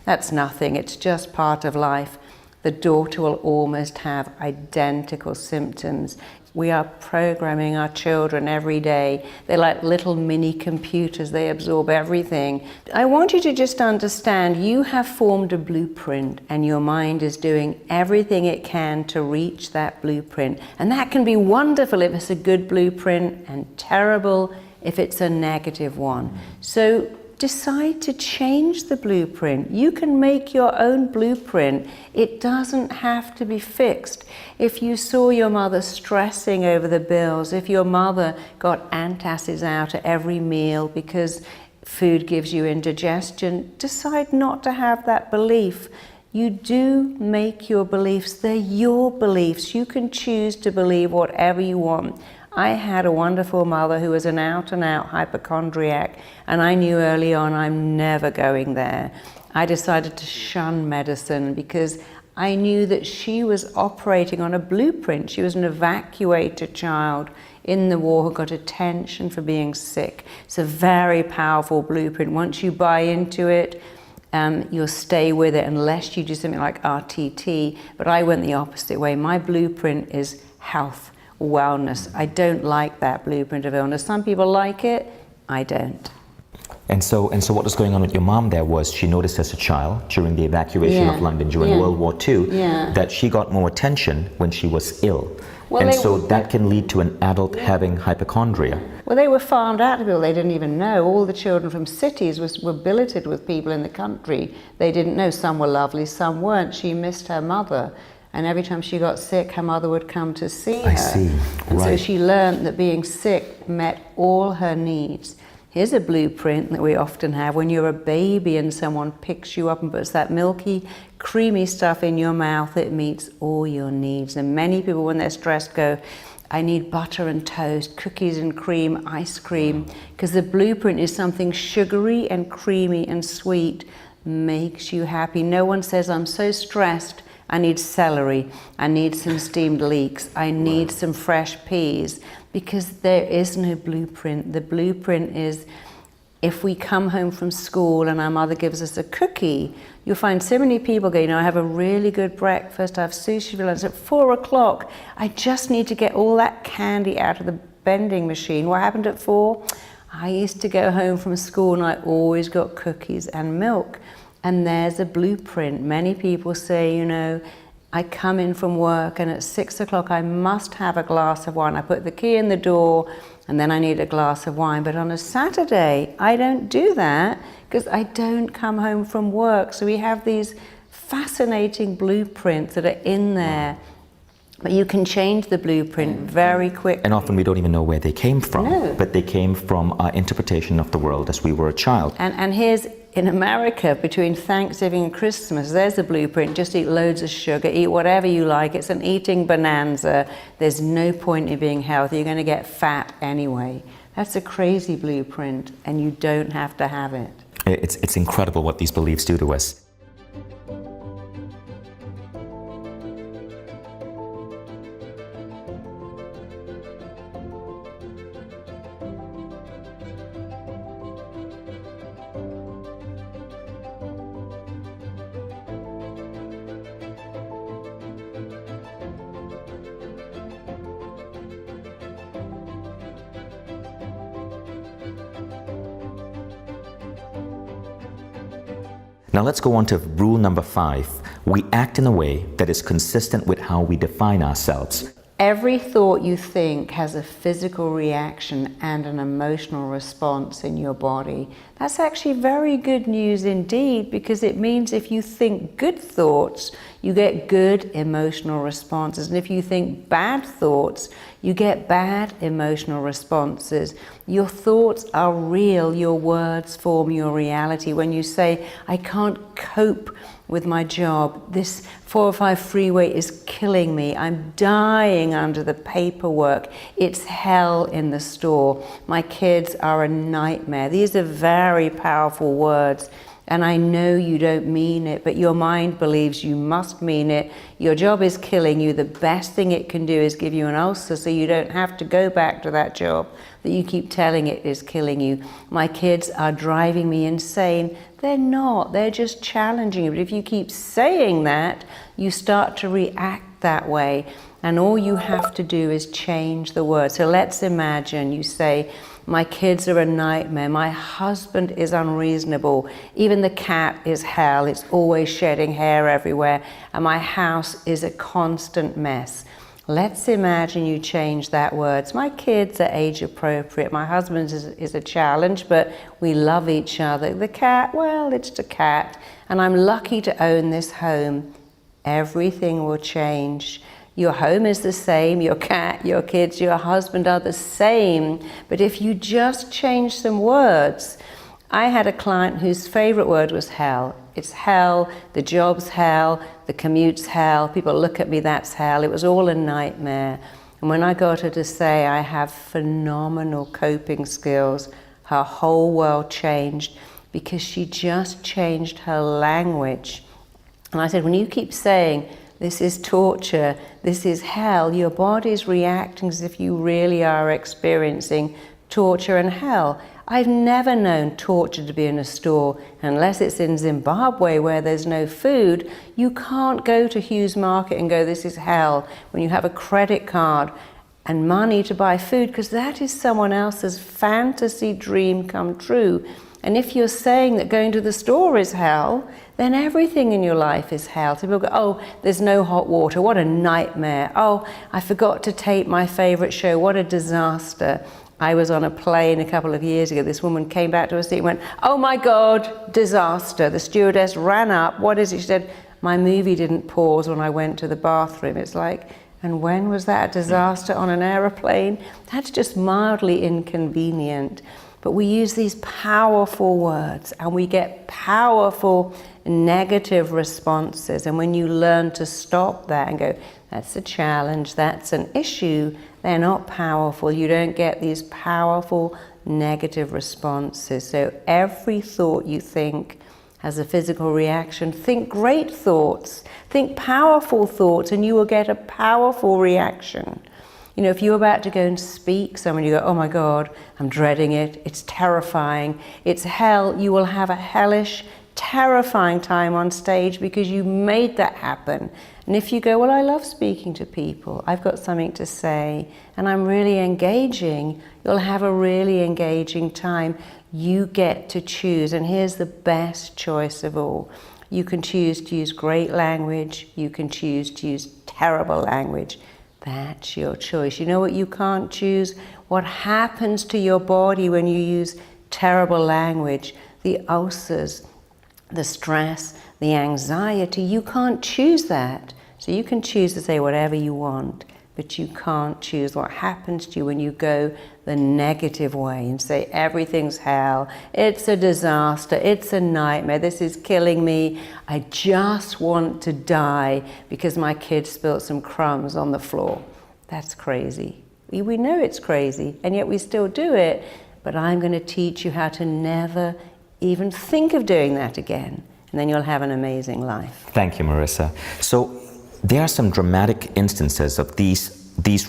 that's nothing, it's just part of life. The daughter will almost have identical symptoms. We are programming our children every day. They're like little mini computers. They absorb everything. I want you to just understand you have formed a blueprint, and your mind is doing everything it can to reach that blueprint. And that can be wonderful if it's a good blueprint, and terrible if it's a negative one. So decide to change the blueprint. You can make your own blueprint. It doesn't have to be fixed. If you saw your mother stressing over the bills, if your mother got antacids out at every meal because food gives you indigestion, decide not to have that belief. You do make your beliefs. They're your beliefs. You can choose to believe whatever you want. I had a wonderful mother who was an out-and-out hypochondriac, and I knew early on I'm never going there. I decided to shun medicine because I knew that she was operating on a blueprint. She was an evacuated child in the war who got attention for being sick. It's a very powerful blueprint. Once you buy into it, you'll stay with it unless you do something like RTT. But I went the opposite way. My blueprint is health, wellness. I don't like that blueprint of illness. Some people like it, I don't. And so what was going on with your mom there was she noticed as a child during the evacuation of London during World War II that she got more attention when she was ill. Well, and so that can lead to an adult having hypochondria. Well, they were farmed out to people they didn't even know. All the children from cities were billeted with people in the country they didn't know. Some were lovely, some weren't. She missed her mother. And every time she got sick, her mother would come to see her. I see, and so right. she learned that being sick met all her needs. Here's a blueprint that we often have when you're a baby and someone picks you up and puts that milky, creamy stuff in your mouth. It meets all your needs. And many people, when they're stressed, go, I need butter and toast, cookies and cream, ice cream, because the blueprint is something sugary and creamy and sweet, makes you happy. No one says, I'm so stressed, I need celery, I need some steamed leeks, I need some fresh peas, because there is no blueprint. The blueprint is, if we come home from school and our mother gives us a cookie, you'll find so many people go, I have a really good breakfast, I have sushi for lunch at 4 o'clock. I just need to get all that candy out of the vending machine. What happened at 4? I used to go home from school and I always got cookies and milk. And there's a blueprint. Many people say, I come in from work and at 6 o'clock I must have a glass of wine. I put the key in the door and then I need a glass of wine. But on a Saturday, I don't do that because I don't come home from work. So we have these fascinating blueprints that are in there. But you can change the blueprint very quickly. And often we don't even know where they came from. No. But they came from our interpretation of the world as we were a child. And here's, in America, between Thanksgiving and Christmas, there's a blueprint. Just eat loads of sugar, eat whatever you like. It's an eating bonanza. There's no point in being healthy. You're going to get fat anyway. That's a crazy blueprint, and you don't have to have it. It's incredible what these beliefs do to us. Now let's go on to rule number 5. We act in a way that is consistent with how we define ourselves. Every thought you think has a physical reaction and an emotional response in your body. That's actually very good news indeed, because it means if you think good thoughts, you get good emotional responses. And if you think bad thoughts, you get bad emotional responses. Your thoughts are real. Your words form your reality. When you say, I can't cope with my job, this 405 freeway is killing me, I'm dying under the paperwork, it's hell in the store, my kids are a nightmare. These are very powerful words. And I know you don't mean it, but your mind believes you must mean it. Your job is killing you. The best thing it can do is give you an ulcer so you don't have to go back to that job that you keep telling it is killing you. My kids are driving me insane. They're not. They're just challenging you. But if you keep saying that, you start to react that way. And all you have to do is change the word. So let's imagine you say, my kids are a nightmare, my husband is unreasonable, even the cat is hell, it's always shedding hair everywhere, and my house is a constant mess. Let's imagine you change that word. My kids are age appropriate, my husband is a challenge, but we love each other. The cat, well, it's the cat, and I'm lucky to own this home. Everything will change. Your home is the same, your cat, your kids, your husband are the same. But if you just change some words, I had a client whose favorite word was hell. It's hell, the job's hell, the commute's hell, people look at me, that's hell. It was all a nightmare. And when I got her to say, I have phenomenal coping skills, her whole world changed, because she just changed her language. And I said, when you keep saying, this is torture, this is hell, your body's reacting as if you really are experiencing torture and hell. I've never known torture to be in a store, unless it's in Zimbabwe where there's no food. You can't go to Hughes Market and go, this is hell, when you have a credit card and money to buy food, because that is someone else's fantasy dream come true. And if you're saying that going to the store is hell, then everything in your life is hell. So people go, oh, there's no hot water, what a nightmare. Oh, I forgot to tape my favorite show, what a disaster. I was on a plane a couple of years ago. This woman came back to her seat and went, oh my God, disaster. The stewardess ran up, what is it? She said, my movie didn't pause when I went to the bathroom. It's like, and when was that a disaster on an aeroplane? That's just mildly inconvenient. But we use these powerful words and we get powerful negative responses. And when you learn to stop that and go, that's a challenge, that's an issue, they're not powerful. You don't get these powerful negative responses. So every thought you think has a physical reaction. Think great thoughts, think powerful thoughts, and you will get a powerful reaction. You know, if you're about to go and speak someone, you go, oh my God, I'm dreading it, it's terrifying, it's hell, you will have a hellish, terrifying time on stage because you made that happen. And if you go, well, I love speaking to people, I've got something to say, and I'm really engaging, you'll have a really engaging time. You get to choose, and here's the best choice of all. You can choose to use great language, you can choose to use terrible language. That's your choice. You know what you can't choose? What happens to your body when you use terrible language? The ulcers, the stress, the anxiety, you can't choose that. So you can choose to say whatever you want, but you can't choose what happens to you when you go the negative way and say everything's hell, it's a disaster, it's a nightmare, this is killing me, I just want to die because my kid spilt some crumbs on the floor. That's crazy. We know it's crazy, and yet we still do it, but I'm going to teach you how to never even think of doing that again, and then you'll have an amazing life. Thank you, Marissa. So there are some dramatic instances of these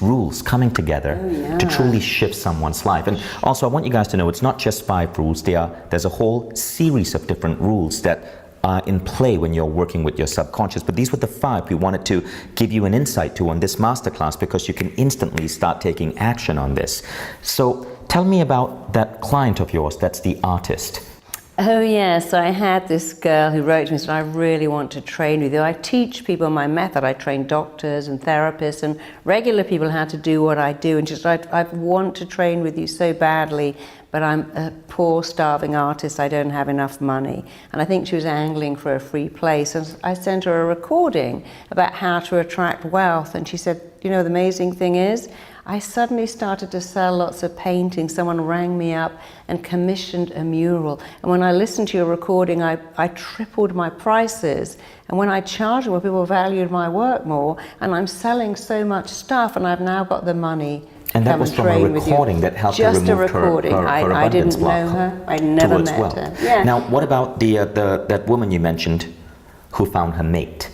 rules coming together to truly shift someone's life. And also, I want you guys to know it's not just 5 rules. There's a whole series of different rules that are in play when you're working with your subconscious. But these were the 5 we wanted to give you an insight to on this masterclass, because you can instantly start taking action on this. So tell me about that client of yours that's the artist. Oh yes, I had this girl who wrote to me and said, I really want to train with you. I teach people my method. I train doctors and therapists and regular people how to do what I do. And she said, I want to train with you so badly, but I'm a poor, starving artist. I don't have enough money. And I think she was angling for a free place. And I sent her a recording about how to attract wealth. And she said, you know, the amazing thing is, I suddenly started to sell lots of paintings. Someone rang me up and commissioned a mural. And when I listened to your recording, I tripled my prices. And when I charged more, people valued my work more. And I'm selling so much stuff, and I've now got the money. And that was from a recording that helped her remove her I didn't know her. I never met her. Yeah. Now, what about that woman you mentioned who found her mate?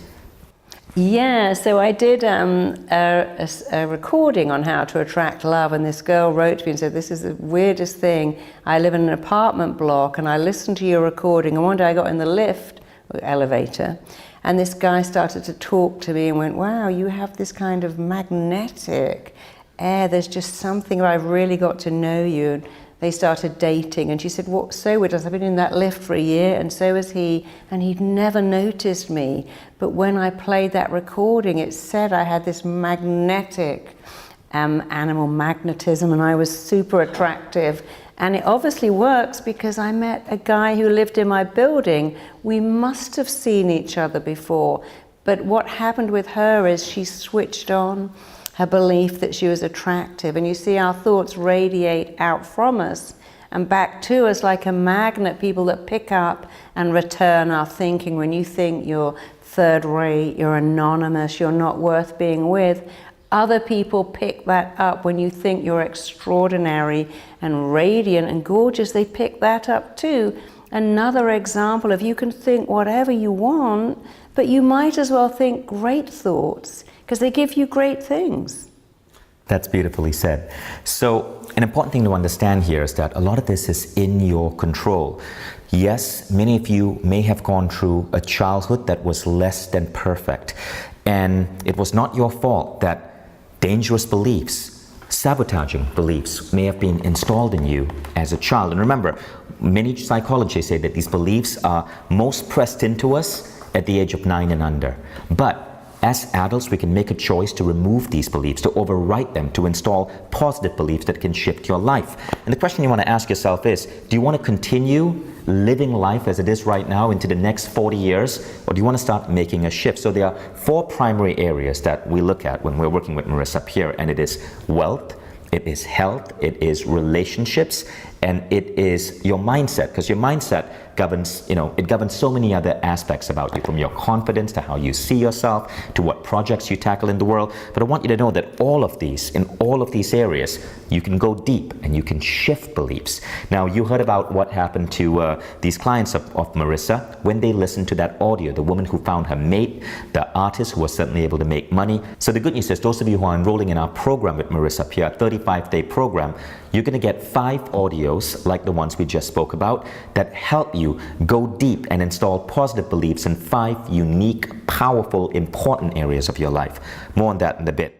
Yeah, so I did a recording on how to attract love, and this girl wrote to me and said, this is the weirdest thing. I live in an apartment block and I listened to your recording, and one day I got in the lift, or elevator, and this guy started to talk to me and went, wow, you have this kind of magnetic air, there's just something, I've really got to know you. And they started dating, and she said, what, so with us, I've been in that lift for a year, and so has he, and he'd never noticed me. But when I played that recording, it said I had this magnetic animal magnetism, and I was super attractive. And it obviously works because I met a guy who lived in my building. We must have seen each other before. But what happened with her is she switched on her belief that she was attractive. And you see our thoughts radiate out from us and back to us like a magnet, people that pick up and return our thinking. When you think you're third rate, you're anonymous, you're not worth being with, Other people pick that up. When you think you're extraordinary and radiant and gorgeous, they pick that up too. Another example of you can think whatever you want, but you might as well think great thoughts because they give you great things. That's beautifully said. So an important thing to understand here is that a lot of this is in your control. Yes, many of you may have gone through a childhood that was less than perfect, and it was not your fault that dangerous beliefs, sabotaging beliefs may have been installed in you as a child. And remember, many psychologists say that these beliefs are most pressed into us at the age of 9 and under. But as adults, we can make a choice to remove these beliefs, to overwrite them, to install positive beliefs that can shift your life. And the question you want to ask yourself is, do you want to continue living life as it is right now into the next 40 years, or do you want to start making a shift? So there are 4 primary areas that we look at when we're working with Marissa Peer, and it is wealth, it is health, it is relationships, and it is your mindset, because your mindset governs, it governs so many other aspects about you, from your confidence to how you see yourself, to what projects you tackle in the world. But I want you to know that in all of these areas, you can go deep and you can shift beliefs. Now, you heard about what happened to these clients of Marissa when they listened to that audio, the woman who found her mate, the artist who was suddenly able to make money. So the good news is, those of you who are enrolling in our program with Marissa Peer, 35-day program, you're going to get 5 audios like the ones we just spoke about that help you go deep and install positive beliefs in 5 unique, powerful, important areas of your life. More on that in a bit.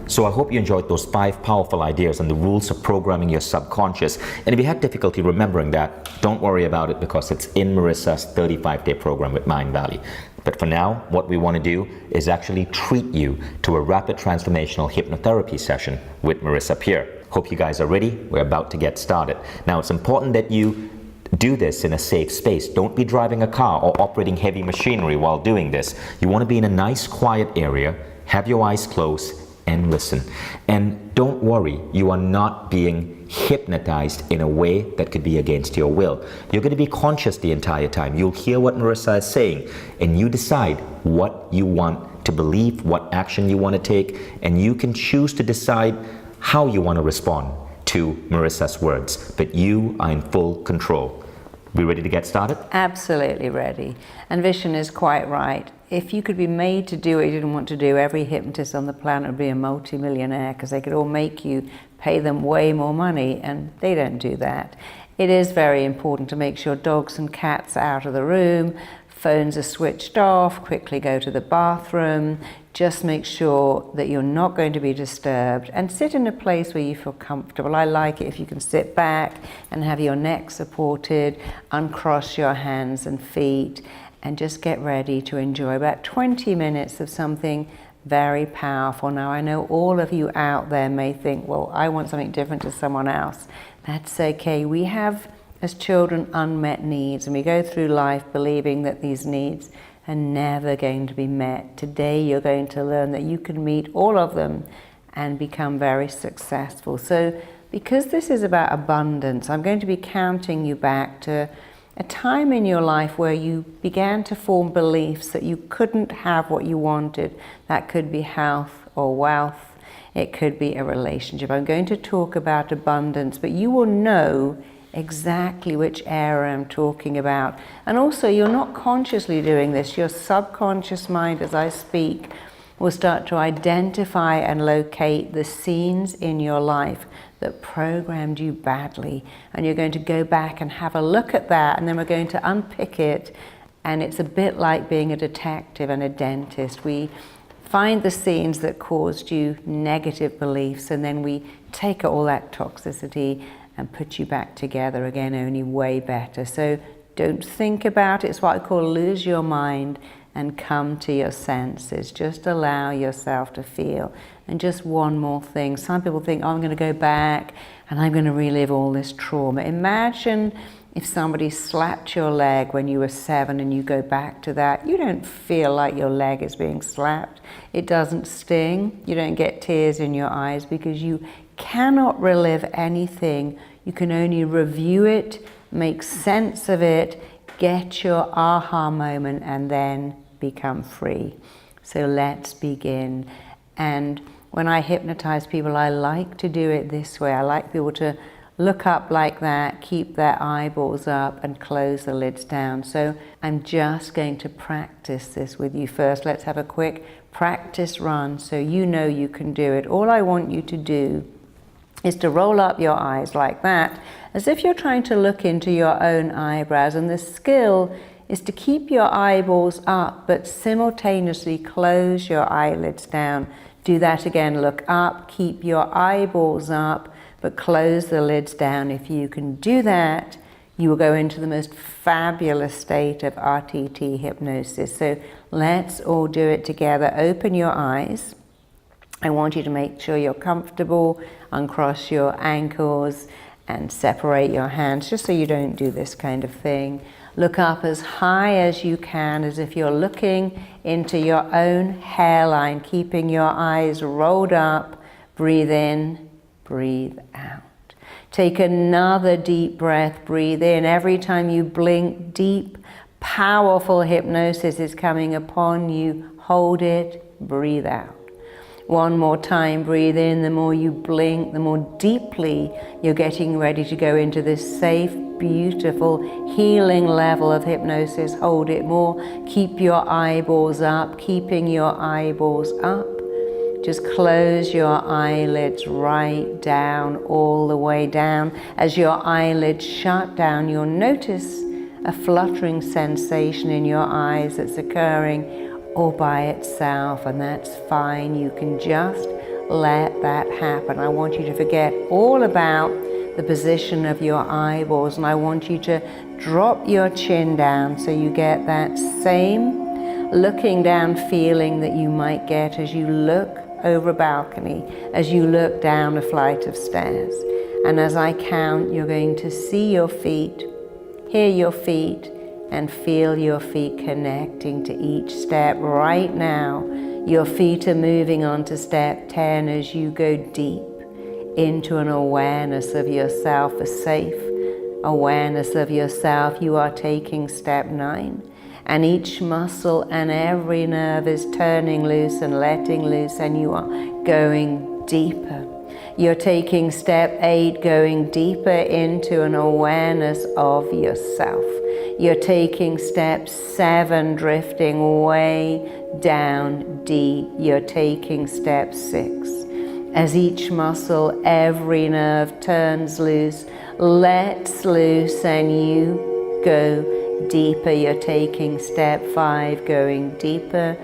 So I hope you enjoyed those 5 powerful ideas on the rules of programming your subconscious. And if you had difficulty remembering that, don't worry about it, because it's in Marissa's 35-day program with Mind Valley. But for now, what we want to do is actually treat you to a rapid transformational hypnotherapy session with Marissa Peer. Hope you guys are ready. We're about to get started. Now, it's important that you do this in a safe space. Don't be driving a car or operating heavy machinery while doing this. You want to be in a nice, quiet area, have your eyes closed, and listen. And don't worry, you are not being hypnotized in a way that could be against your will. You're going to be conscious the entire time. You'll hear what Marissa is saying, and you decide what you want to believe, what action you want to take, and you can choose to decide how you want to respond to Marissa's words. But you are in full control. We ready to get started? Absolutely ready. And Vishen is quite right. If you could be made to do what you didn't want to do, every hypnotist on the planet would be a multi-millionaire, because they could all make you pay them way more money, and they don't do that. It is very important to make sure dogs and cats are out of the room, phones are switched off, quickly go to the bathroom. Just make sure that you're not going to be disturbed, and sit in a place where you feel comfortable. I like it if you can sit back and have your neck supported, uncross your hands and feet, and just get ready to enjoy about 20 minutes of something very powerful. Now, I know all of you out there may think, well, I want something different to someone else. That's okay. We have, as children, unmet needs, and we go through life believing that these needs are never going to be met. Today, you're going to learn that you can meet all of them and become very successful. So, because this is about abundance, I'm going to be counting you back to a time in your life where you began to form beliefs that you couldn't have what you wanted. That could be health or wealth. It could be a relationship. I'm going to talk about abundance, but you will know exactly which area I'm talking about. And also, you're not consciously doing this. Your subconscious mind, as I speak, will start to identify and locate the scenes in your life that programmed you badly. And you're going to go back and have a look at that, and then we're going to unpick it. And it's a bit like being a detective and a dentist. We find the scenes that caused you negative beliefs, and then we take all that toxicity and put you back together again, only way better. So don't think about it. It's what I call lose your mind and come to your senses. Just allow yourself to feel. And just one more thing. Some people think, oh, I'm going to go back and I'm going to relive all this trauma. Imagine if somebody slapped your leg when you were 7 and you go back to that. You don't feel like your leg is being slapped. It doesn't sting. You don't get tears in your eyes because you cannot relive anything. You can only review it, make sense of it, get your aha moment, and then become free. So let's begin. And when I hypnotize people, I like to do it this way. I like people to look up like that, keep their eyeballs up, and close the lids down. So I'm just going to practice this with you first. Let's have a quick practice run so you know you can do it. All I want you to do is to roll up your eyes like that, as if you're trying to look into your own eyebrows. And the skill is to keep your eyeballs up, but simultaneously close your eyelids down. Do that again. Look up, keep your eyeballs up, but close the lids down. If you can do that, you will go into the most fabulous state of RTT hypnosis. So let's all do it together. Open your eyes. I want you to make sure you're comfortable, uncross your ankles and separate your hands, just so you don't do this kind of thing. Look up as high as you can, as if you're looking into your own hairline, keeping your eyes rolled up. Breathe in, breathe out. Take another deep breath, breathe in. Every time you blink, deep, powerful hypnosis is coming upon you. Hold it, breathe out. One more time, breathe in. The more you blink, the more deeply you're getting ready to go into this safe, beautiful, healing level of hypnosis. Hold it more. Keep your eyeballs up, keeping your eyeballs up. Just close your eyelids right down, all the way down. As your eyelids shut down, you'll notice a fluttering sensation in your eyes that's occurring all by itself, and that's fine. You can just let that happen. I want you to forget all about the position of your eyeballs, and I want you to drop your chin down so you get that same looking down feeling that you might get as you look over a balcony, as you look down a flight of stairs. And as I count, you're going to see your feet, hear your feet, and feel your feet connecting to each step. Right now, your feet are moving on to step 10 as you go deep into an awareness of yourself, a safe awareness of yourself. You are taking step 9, and each muscle and every nerve is turning loose and letting loose, and you are going deeper. You're taking step 8, going deeper into an awareness of yourself. You're taking step 7, drifting way down deep. You're taking step 6. As each muscle, every nerve turns loose, lets loose, and you go deeper. You're taking step 5, going deeper,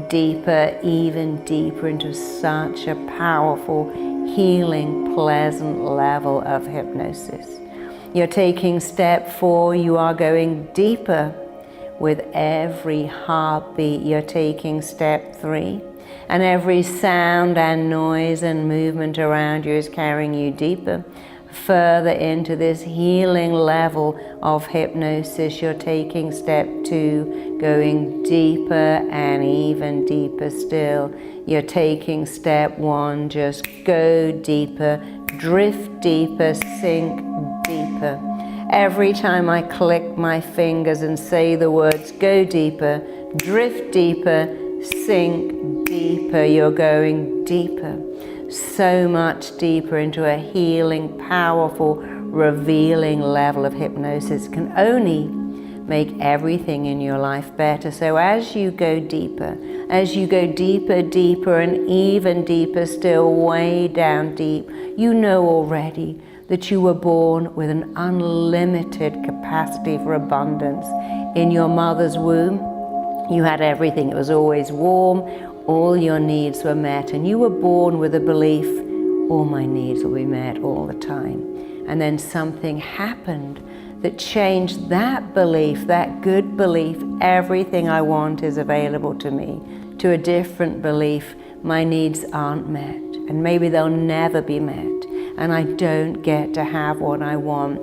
deeper, even deeper into such a powerful, healing, pleasant level of hypnosis. You're taking step 4, you are going deeper with every heartbeat. You're taking step 3, and every sound and noise and movement around you is carrying you deeper, further into this healing level of hypnosis. You're taking step 2, going deeper and even deeper still. You're taking step 1, just go deeper, drift deeper, sink deeper. Every time I click my fingers and say the words go deeper, drift deeper, sink deeper, you're going deeper. So much deeper into a healing, powerful, revealing level of hypnosis can only make everything in your life better. So as you go deeper, deeper, and even deeper still, way down deep, you know already that you were born with an unlimited capacity for abundance. In your mother's womb, you had everything. It was always warm, all your needs were met, and you were born with a belief, all my needs will be met all the time. And then something happened that changed that belief, that good belief, everything I want is available to me, to a different belief, my needs aren't met, and maybe they'll never be met, and I don't get to have what I want.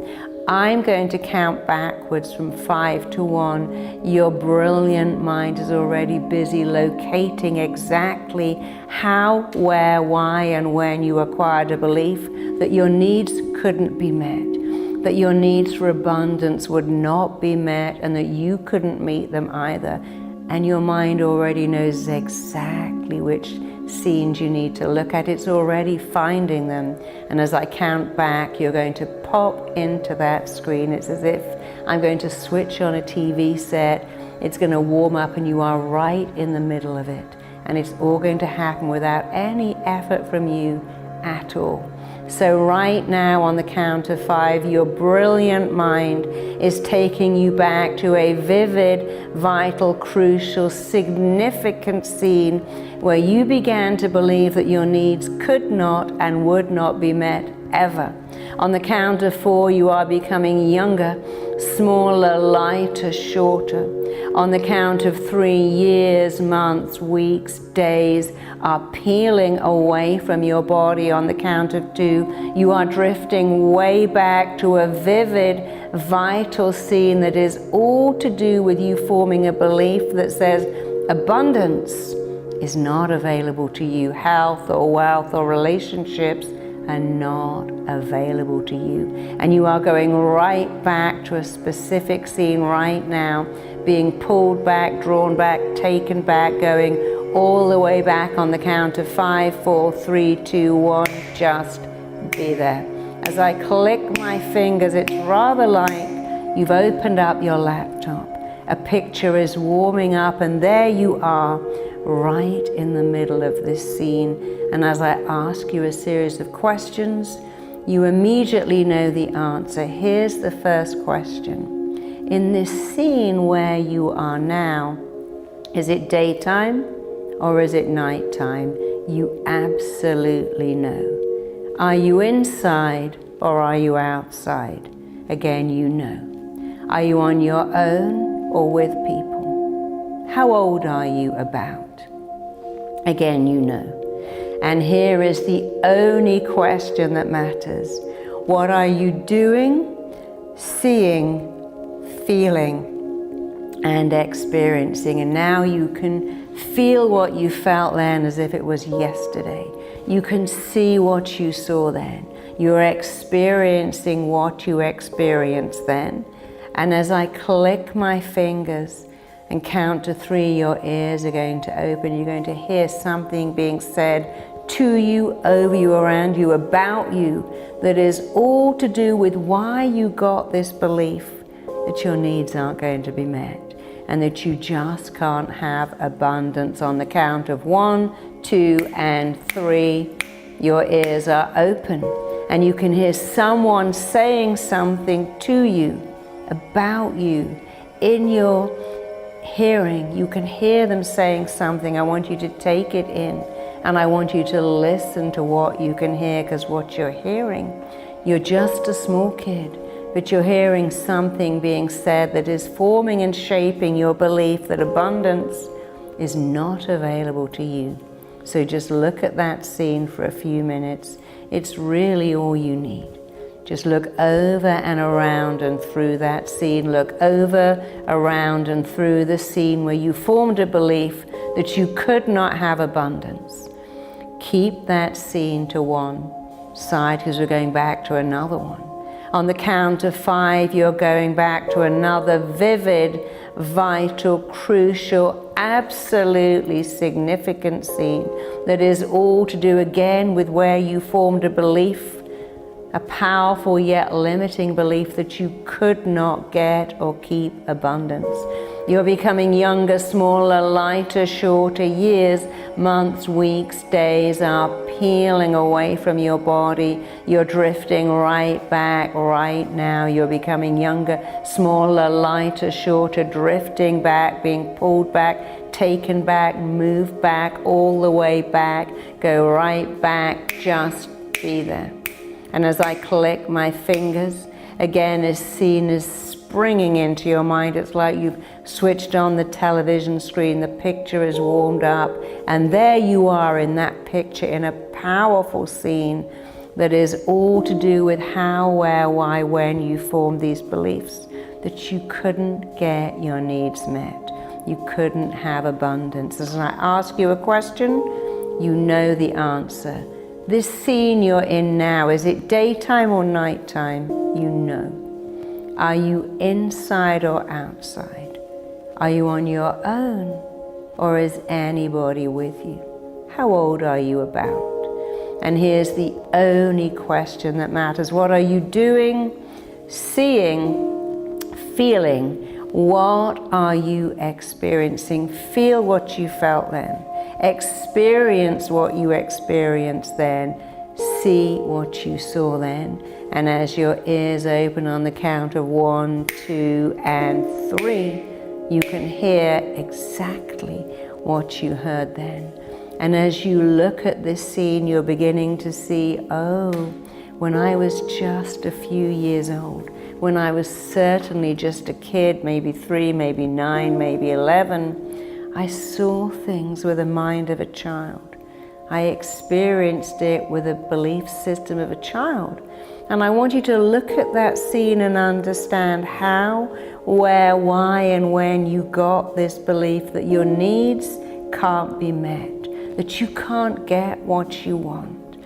I'm going to count backwards from 5 to 1. Your brilliant mind is already busy locating exactly how, where, why, and when you acquired a belief that your needs couldn't be met, that your needs for abundance would not be met, and that you couldn't meet them either. And your mind already knows exactly which scenes you need to look at. It's already finding them. And as I count back, you're going to pop into that screen. It's as if I'm going to switch on a TV set. It's going to warm up and you are right in the middle of it. And it's all going to happen without any effort from you at all. So right now, on the count of 5, your brilliant mind is taking you back to a vivid, vital, crucial, significant scene where you began to believe that your needs could not and would not be met ever. On the count of 4, you are becoming younger, smaller, lighter, shorter. On the count of 3, years, months, weeks, days are peeling away from your body. On the count of 2, you are drifting way back to a vivid, vital scene that is all to do with you forming a belief that says abundance is not available to you. Health or wealth or relationships are not available to you. And you are going right back to a specific scene right now, being pulled back, drawn back, taken back, going all the way back on the count of 5, 4, 3, 2, 1, just be there. As I click my fingers, it's rather like you've opened up your laptop. A picture is warming up and there you are, right in the middle of this scene. And as I ask you a series of questions, you immediately know the answer. Here's the first question. In this scene where you are now, is it daytime or is it nighttime? You absolutely know. Are you inside or are you outside? Again, you know. Are you on your own or with people? How old are you about? Again, you know. And here is the only question that matters. What are you doing, seeing, feeling, and experiencing? And now you can feel what you felt then as if it was yesterday. You can see what you saw then. You're experiencing what you experienced then. And as I click my fingers and count to 3, your ears are going to open. You're going to hear something being said to you, over you, around you, about you, that is all to do with why you got this belief that your needs aren't going to be met and that you just can't have abundance. On the count of 1, 2, and 3, your ears are open and you can hear someone saying something to you, about you, in your hearing. You can hear them saying something. I want you to take it in. And I want you to listen to what you can hear, because what you're hearing, you're just a small kid, but you're hearing something being said that is forming and shaping your belief that abundance is not available to you. So just look at that scene for a few minutes. It's really all you need. Just look over and around and through that scene. Look over, around, and through the scene where you formed a belief that you could not have abundance. Keep that scene to one side because we're going back to another one. On the count of 5, you're going back to another vivid, vital, crucial, absolutely significant scene that is all to do again with where you formed a belief a powerful yet limiting belief that you could not get or keep abundance. You're becoming younger, smaller, lighter, shorter. Years, months, weeks, days are peeling away from your body. You're drifting right back right now. You're becoming younger, smaller, lighter, shorter, drifting back, being pulled back, taken back, moved back, all the way back. Go right back, just be there. And as I click my fingers, again is seen as springing into your mind. It's like you've switched on the television screen, the picture is warmed up, and there you are in that picture in a powerful scene that is all to do with how, where, why, when you formed these beliefs, that you couldn't get your needs met. You couldn't have abundance. As I ask you a question, you know the answer. This scene you're in now, is it daytime or nighttime? You know. Are you inside or outside? Are you on your own, or is anybody with you? How old are you about? And here's the only question that matters. What are you doing, seeing, feeling? What are you experiencing? Feel what you felt then. Experience what you experienced then. See what you saw then. And as your ears open on the count of 1, 2, and 3, you can hear exactly what you heard then. And as you look at this scene, you're beginning to see, oh, when I was just a few years old, when I was certainly just a kid, maybe 3, maybe 9, maybe 11, I saw things with the mind of a child. I experienced it with a belief system of a child. And I want you to look at that scene and understand how, where, why, and when you got this belief that your needs can't be met, that you can't get what you want,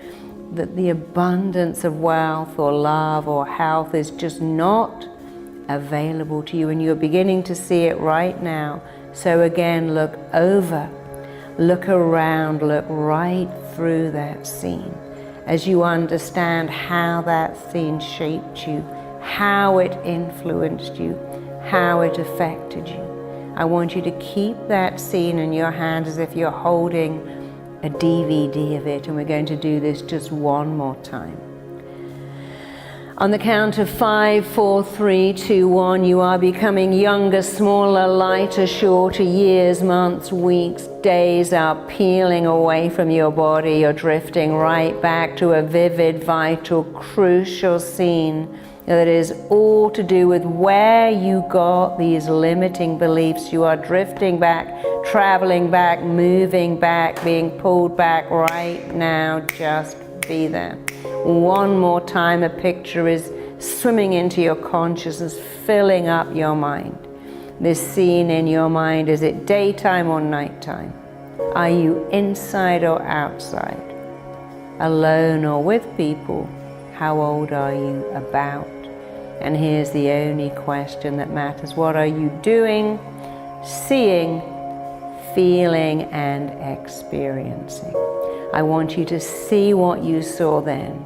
that the abundance of wealth or love or health is just not available to you, and you're beginning to see it right now. So again, look over, look around, look right through that scene as you understand how that scene shaped you, how it influenced you, how it affected you. I want you to keep that scene in your hand as if you're holding a DVD of it, and we're going to do this just one more time. On the count of 5, 4, 3, 2, 1, you are becoming younger, smaller, lighter, shorter. Years, months, weeks, days are peeling away from your body. You're drifting right back to a vivid, vital, crucial scene that is all to do with where you got these limiting beliefs. You are drifting back, traveling back, moving back, being pulled back right now. Just be there. One more time, a picture is swimming into your consciousness, filling up your mind. This scene in your mind, is it daytime or nighttime? Are you inside or outside? Alone or with people? How old are you about? And here's the only question that matters. What are you doing, seeing, feeling, and experiencing? I want you to see what you saw then,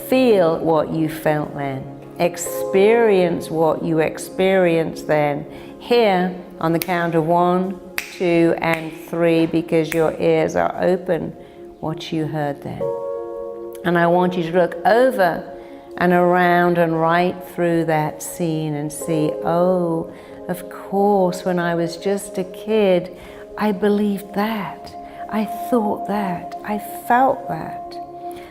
feel what you felt then, experience what you experienced then. Here, on the count of 1, 2, and 3, because your ears are open, what you heard then. And I want you to look over and around and right through that scene and see, oh, of course, when I was just a kid, I believed that. I thought that, I felt that.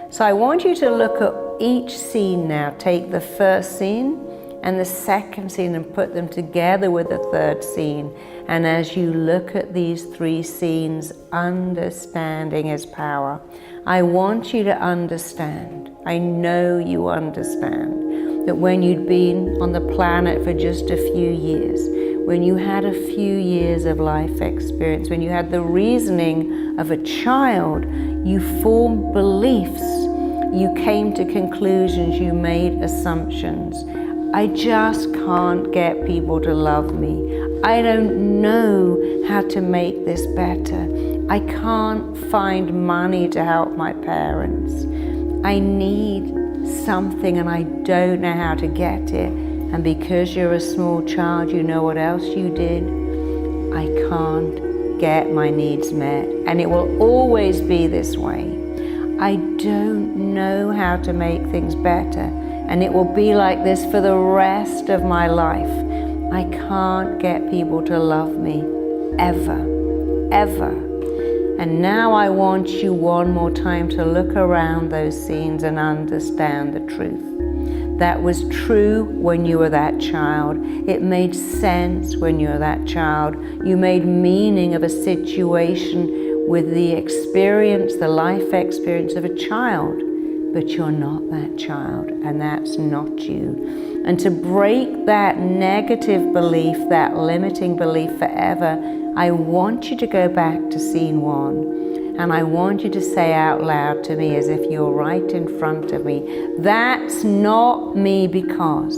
So I want you to look at each scene now. Take the first scene and the second scene and put them together with the third scene. And as you look at these 3 scenes, understanding is power. I want you to understand, I know you understand, that when you'd been on the planet for just a few years, when you had a few years of life experience, when you had the reasoning of a child, you formed beliefs, you came to conclusions, you made assumptions. I just can't get people to love me. I don't know how to make this better. I can't find money to help my parents. I need something and I don't know how to get it. And because you're a small child, you know what else you did? I can't get my needs met. And it will always be this way. I don't know how to make things better. And it will be like this for the rest of my life. I can't get people to love me, ever, ever. And now I want you one more time to look around those scenes and understand the truth. That was true when you were that child. It made sense when you were that child. You made meaning of a situation with the experience, the life experience of a child. But you're not that child, and that's not you. And to break that negative belief, that limiting belief forever, I want you to go back to scene 1. And I want you to say out loud to me as if you're right in front of me, that's not me because.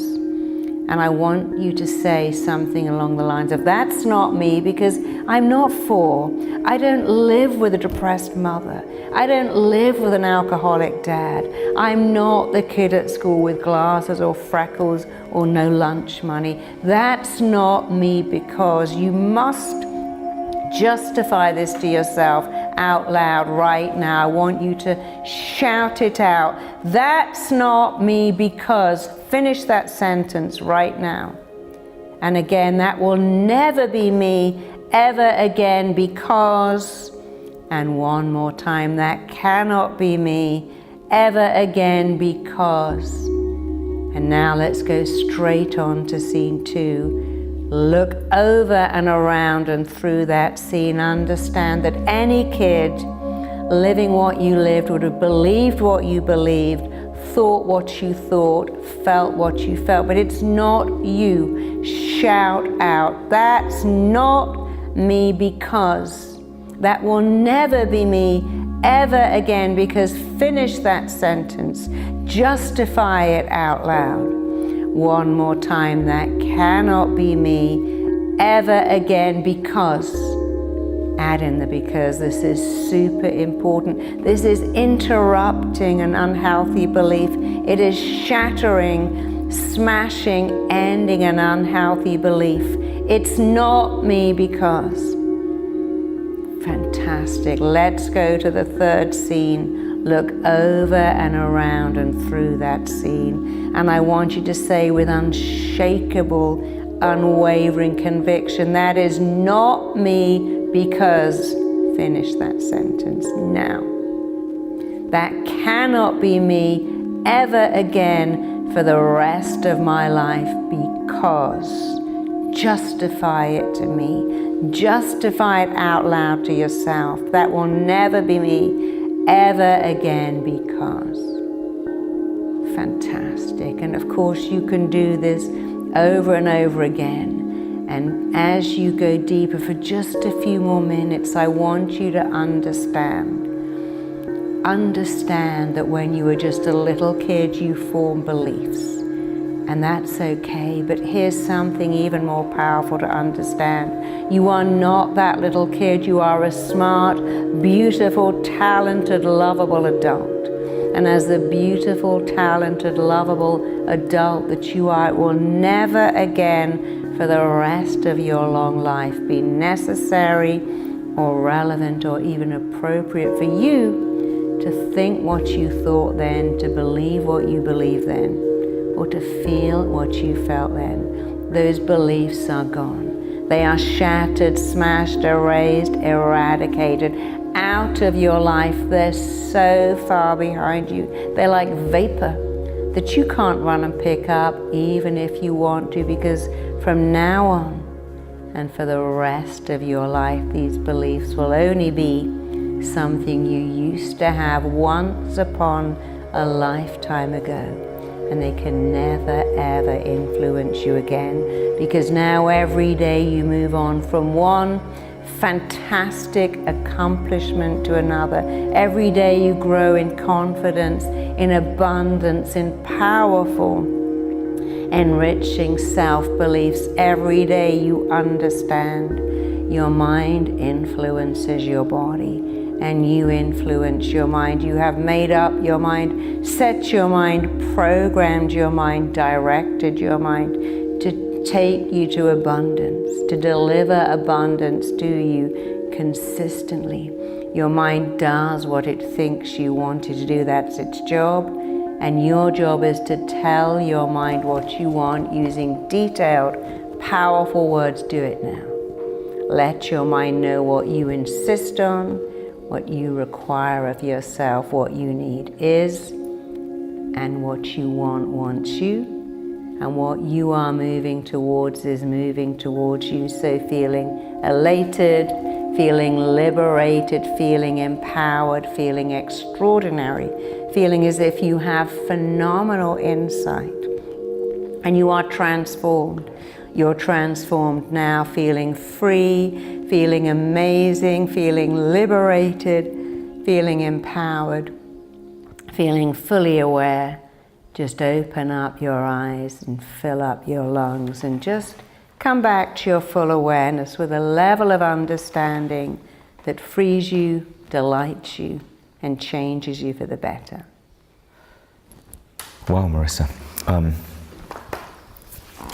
And I want you to say something along the lines of, that's not me because I'm not 4. I don't live with a depressed mother. I don't live with an alcoholic dad. I'm not the kid at school with glasses or freckles or no lunch money. That's not me because. You must justify this to yourself out loud right now. I want you to shout it out. That's not me because. Finish that sentence right now. And again, that will never be me ever again because. And one more time, that cannot be me ever again because. And now let's go straight on to scene 2. Look over and around and through that scene. Understand that any kid living what you lived would have believed what you believed, thought what you thought, felt what you felt, but it's not you. Shout out, that's not me because. That will never be me ever again because. Finish that sentence. Justify it out loud. One more time, that cannot be me ever again because. Add in the because. This is super important. This is interrupting an unhealthy belief. It is shattering, smashing, ending an unhealthy belief. It's not me because. Fantastic. Let's go to the 3rd scene. Look over and around and through that scene. And I want you to say with unshakable, unwavering conviction, that is not me because. Finish that sentence now. That cannot be me ever again for the rest of my life because. Justify it to me. Justify it out loud to yourself. That will never be me ever again because. Fantastic. And of course you can do this over and over again. And as you go deeper for just a few more minutes, I want you to understand that when you were just a little kid, you formed beliefs. And that's okay, but here's something even more powerful to understand. You are not that little kid. You are a smart, beautiful, talented, lovable adult. And as the beautiful, talented, lovable adult that you are, it will never again for the rest of your long life be necessary or relevant or even appropriate for you to think what you thought then, to believe what you believe then, or to feel what you felt then. Those beliefs are gone. They are shattered, smashed, erased, eradicated out of your life. They're so far behind you. They're like vapor that you can't run and pick up even if you want to, because from now on and for the rest of your life, these beliefs will only be something you used to have once upon a lifetime ago. And they can never ever influence you again, because now every day you move on from one fantastic accomplishment to another. Every day you grow in confidence, in abundance, in powerful, enriching self-beliefs. Every day you understand your mind influences your body, and you influence your mind. You have made up your mind, set your mind, programmed your mind, directed your mind to take you to abundance, to deliver abundance to you consistently. Your mind does what it thinks you want it to do. That's its job. And your job is to tell your mind what you want using detailed, powerful words. Do it now. Let your mind know what you insist on, what you require of yourself, what you need is, and what you want wants you, and what you are moving towards is moving towards you. So feeling elated, feeling liberated, feeling empowered, feeling extraordinary, feeling as if you have phenomenal insight and you are transformed. You're transformed now, feeling free, feeling amazing, feeling liberated, feeling empowered, feeling fully aware. Just open up your eyes and fill up your lungs and just come back to your full awareness with a level of understanding that frees you, delights you, and changes you for the better. Wow, Marissa.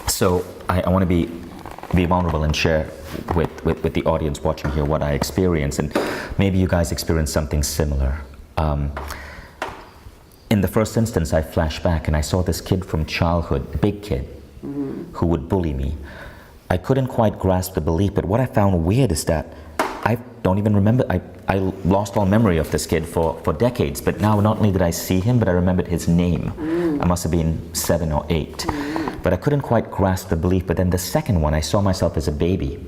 So I want to be vulnerable and share with the audience watching here what I experienced, and maybe you guys experienced something similar. In the first instance, I flashed back and I saw this kid from childhood, a big kid, who would bully me. I couldn't quite grasp the belief, but what I found weird is that I don't even remember, I lost all memory of this kid for decades, but now not only did I see him, but I remembered his name. I must have been 7 or 8. But I couldn't quite grasp the belief. But then the second one, I saw myself as a baby.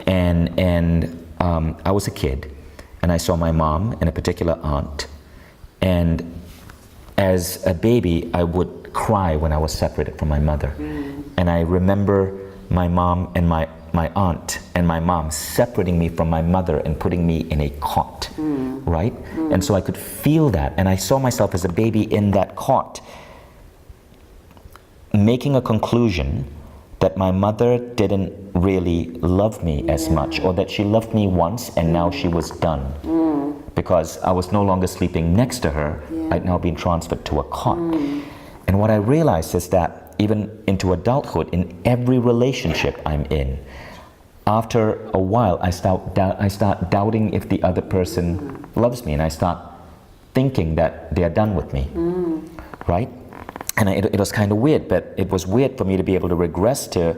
And I was a kid, and I saw my mom and a particular aunt. And as a baby, I would cry when I was separated from my mother. And I remember my mom and my aunt and my mom separating me from my mother and putting me in a cot, right? And so I could feel that, and I saw myself as a baby in that cot, making a conclusion that my mother didn't really love me as much, or that she loved me once and now she was done. Because I was no longer sleeping next to her, I'd now been transferred to a cot. And what I realized is that even into adulthood, in every relationship I'm in, after a while I start doubting if the other person loves me, and I start thinking that they're done with me, right? And it was kind of weird, but it was weird for me to be able to regress to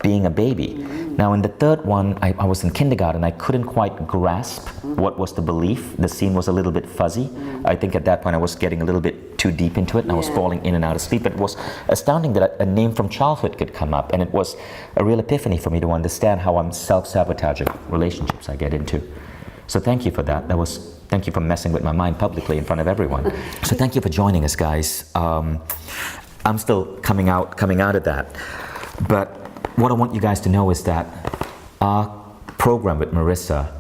being a baby. Now in the third one, I was in kindergarten. I couldn't quite grasp what was the belief. The scene was a little bit fuzzy. I think at that point I was getting a little bit too deep into it, and I was falling in and out of sleep. But it was astounding that a name from childhood could come up, and it was a real epiphany for me to understand how I'm self-sabotaging relationships I get into. So thank you for that. Thank you for messing with my mind publicly in front of everyone. So thank you for joining us, guys. I'm still coming out of that. But what I want you guys to know is that our program with Marissa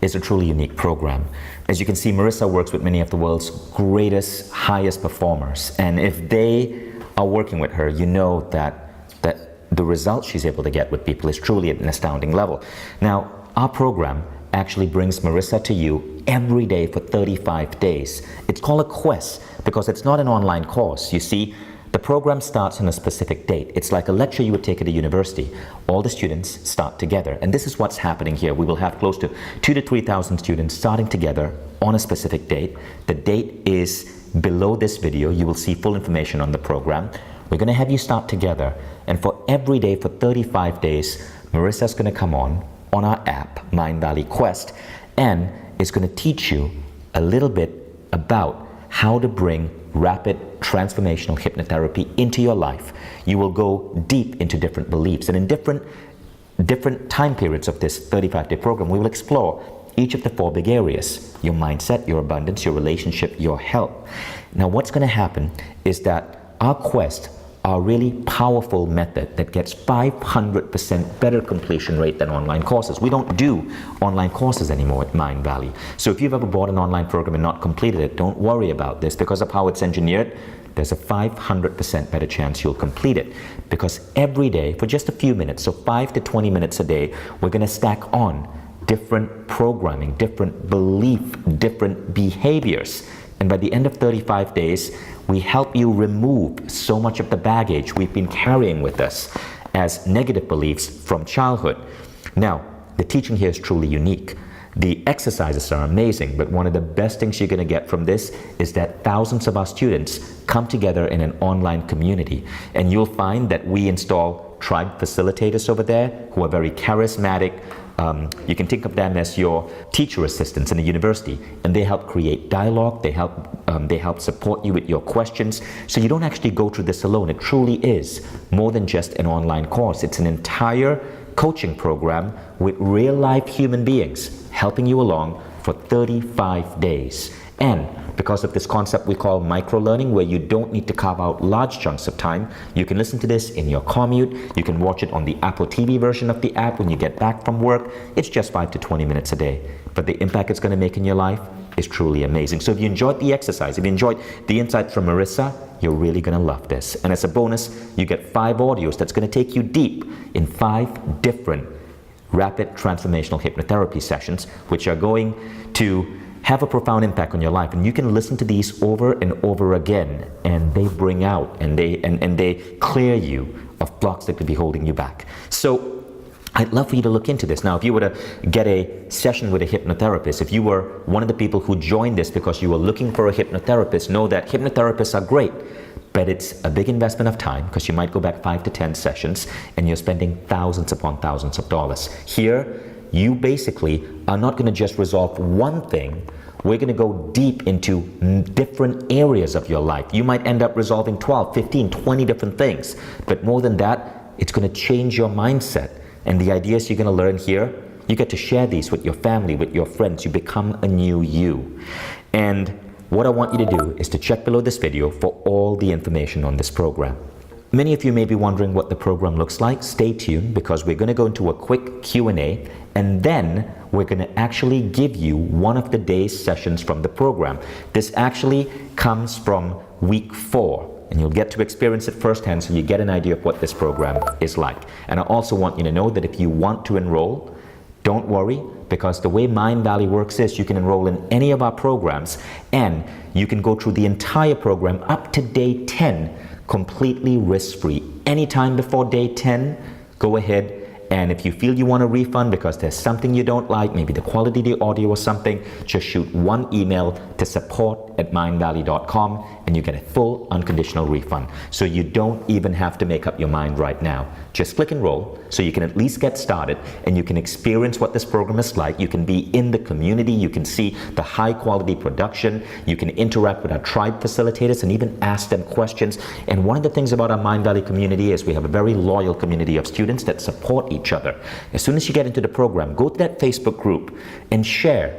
is a truly unique program. As you can see, Marissa works with many of the world's greatest, highest performers. And if they are working with her, you know that the results she's able to get with people is truly at an astounding level. Now, our program actually brings Marissa to you every day for 35 days. It's called a quest because it's not an online course. You see, the program starts on a specific date. It's like a lecture you would take at a university. All the students start together, and this is what's happening here. We will have close to 2,000 to 3,000 students starting together on a specific date. The date is below this video. You will see full information on the program. We're going to have you start together, and for every day for 35 days, Marissa's going to come on our app, Mind Valley Quest, and it's going to teach you a little bit about how to bring rapid transformational hypnotherapy into your life. You will go deep into different beliefs, and in different time periods of this 35-day program, we will explore each of the 4 big areas: your mindset, your abundance, your relationship, your health. Now, what's going to happen is that our quest, a really powerful method that gets 500% better completion rate than online courses. We don't do online courses anymore at Mind Valley. So if you've ever bought an online program and not completed it, don't worry about this. Because of how it's engineered, there's a 500% better chance you'll complete it. Because every day, for just a few minutes, so 5 to 20 minutes a day, we're going to stack on different programming, different belief, different behaviors. And by the end of 35 days, we help you remove so much of the baggage we've been carrying with us as negative beliefs from childhood. Now, the teaching here is truly unique. The exercises are amazing, but one of the best things you're going to get from this is that thousands of our students come together in an online community. And you'll find that we install tribe facilitators over there who are very charismatic. You can think of them as your teacher assistants in the university, and they help create dialogue, they help support you with your questions, so you don't actually go through this alone. It truly is more than just an online course. It's an entire coaching program with real-life human beings helping you along for 35 days. And because of this concept we call micro-learning, where you don't need to carve out large chunks of time, you can listen to this in your commute, you can watch it on the Apple TV version of the app when you get back from work. It's just 5 to 20 minutes a day. But the impact it's going to make in your life is truly amazing. So if you enjoyed the exercise, if you enjoyed the insights from Marissa, you're really going to love this. And as a bonus, you get 5 audios that's going to take you deep in 5 different rapid transformational hypnotherapy sessions, which are going to have a profound impact on your life. And you can listen to these over and over again, and they bring out and they clear you of blocks that could be holding you back. So I'd love for you to look into this. Now, if you were to get a session with a hypnotherapist, if you were one of the people who joined this because you were looking for a hypnotherapist, know that hypnotherapists are great, but it's a big investment of time because you might go back 5 to 10 sessions and you're spending thousands upon thousands of dollars. Here, you basically are not going to just resolve one thing. We're going to go deep into different areas of your life. You might end up resolving 12, 15, 20 different things. But more than that, it's going to change your mindset. And the ideas you're going to learn here, you get to share these with your family, with your friends. You become a new you. And what I want you to do is to check below this video for all the information on this program. Many of you may be wondering what the program looks like. Stay tuned, because we're going to go into a quick Q&A, and then we're going to actually give you one of the day's sessions from the program. This actually comes from week 4. And you'll get to experience it firsthand, so you get an idea of what this program is like. And I also want you to know that if you want to enroll, don't worry, because the way Mind Valley works is you can enroll in any of our programs, and you can go through the entire program up to day 10 completely risk-free. Anytime before day 10, go ahead. And if you feel you want a refund because there's something you don't like, maybe the quality of the audio or something, just shoot one email to support@mindvalley.com and you get a full unconditional refund. So you don't even have to make up your mind right now. Just click enroll so you can at least get started and you can experience what this program is like. You can be in the community, you can see the high quality production, you can interact with our tribe facilitators and even ask them questions. And one of the things about our Mind Valley community is we have a very loyal community of students that support each other. As soon as you get into the program, go to that Facebook group and share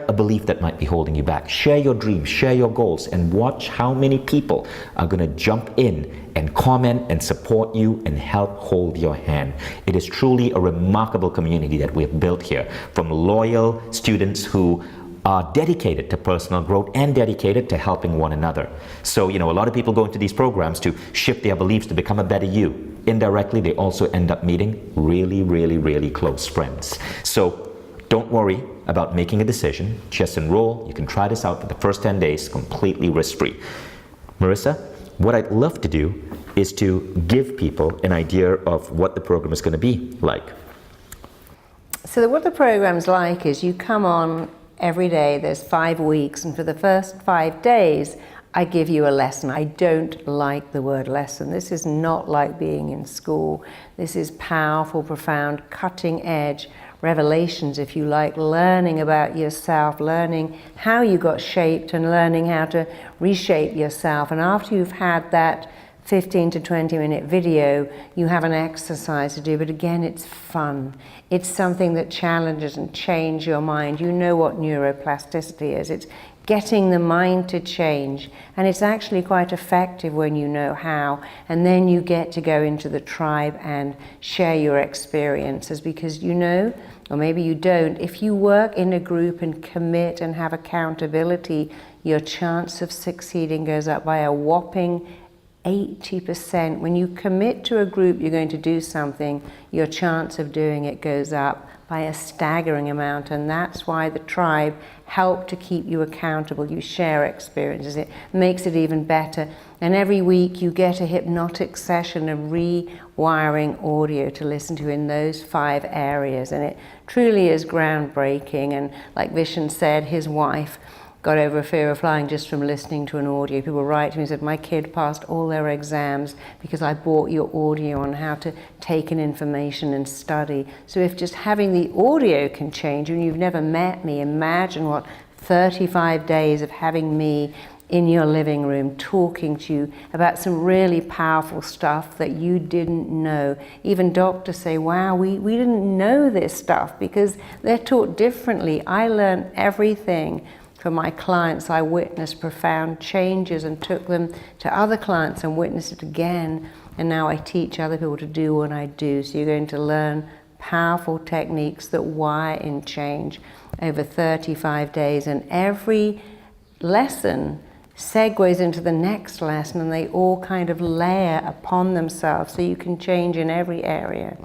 a belief that might be holding you back. Share your dreams, share your goals, and watch how many people are going to jump in and comment and support you and help hold your hand. It is truly a remarkable community that we have built here, from loyal students who are dedicated to personal growth and dedicated to helping one another. So, a lot of people go into these programs to shift their beliefs to become a better you. Indirectly, they also end up meeting really, really, really close friends. So don't worry about making a decision. Just enroll. You can try this out for the first 10 days completely risk-free. Marissa, what I'd love to do is to give people an idea of what the program is going to be like. So what the program's like is you come on every day. There's 5 weeks, and for the first 5 days I give you a lesson. I don't like the word lesson. This is not like being in school. This is powerful, profound, cutting edge revelations, if you like, learning about yourself, learning how you got shaped and learning how to reshape yourself. And after you've had that 15 to 20 minute video, you have an exercise to do, but again, it's fun. It's something that challenges and changes your mind. You know what neuroplasticity is. It's getting the mind to change, and it's actually quite effective when you know how, and then you get to go into the tribe and share your experiences, because or maybe you don't, if you work in a group and commit and have accountability, your chance of succeeding goes up by a whopping 80%. When you commit to a group, you're going to do something, your chance of doing it goes up by a staggering amount, and that's why the tribe help to keep you accountable. You share experiences, it makes it even better. And every week you get a hypnotic session of rewiring audio to listen to in those 5 areas, and it truly is groundbreaking. And like Vishen said, his wife got over a fear of flying just from listening to an audio. People write to me and said, my kid passed all their exams because I bought your audio on how to take in information and study. So if just having the audio can change you and you've never met me, imagine what 35 days of having me in your living room talking to you about some really powerful stuff that you didn't know. Even doctors say, wow, we didn't know this stuff because they're taught differently. I learned everything. For my clients, I witnessed profound changes and took them to other clients and witnessed it again. And now I teach other people to do what I do. So you're going to learn powerful techniques that wire in change over 35 days. And every lesson segues into the next lesson, and they all kind of layer upon themselves so you can change in every area.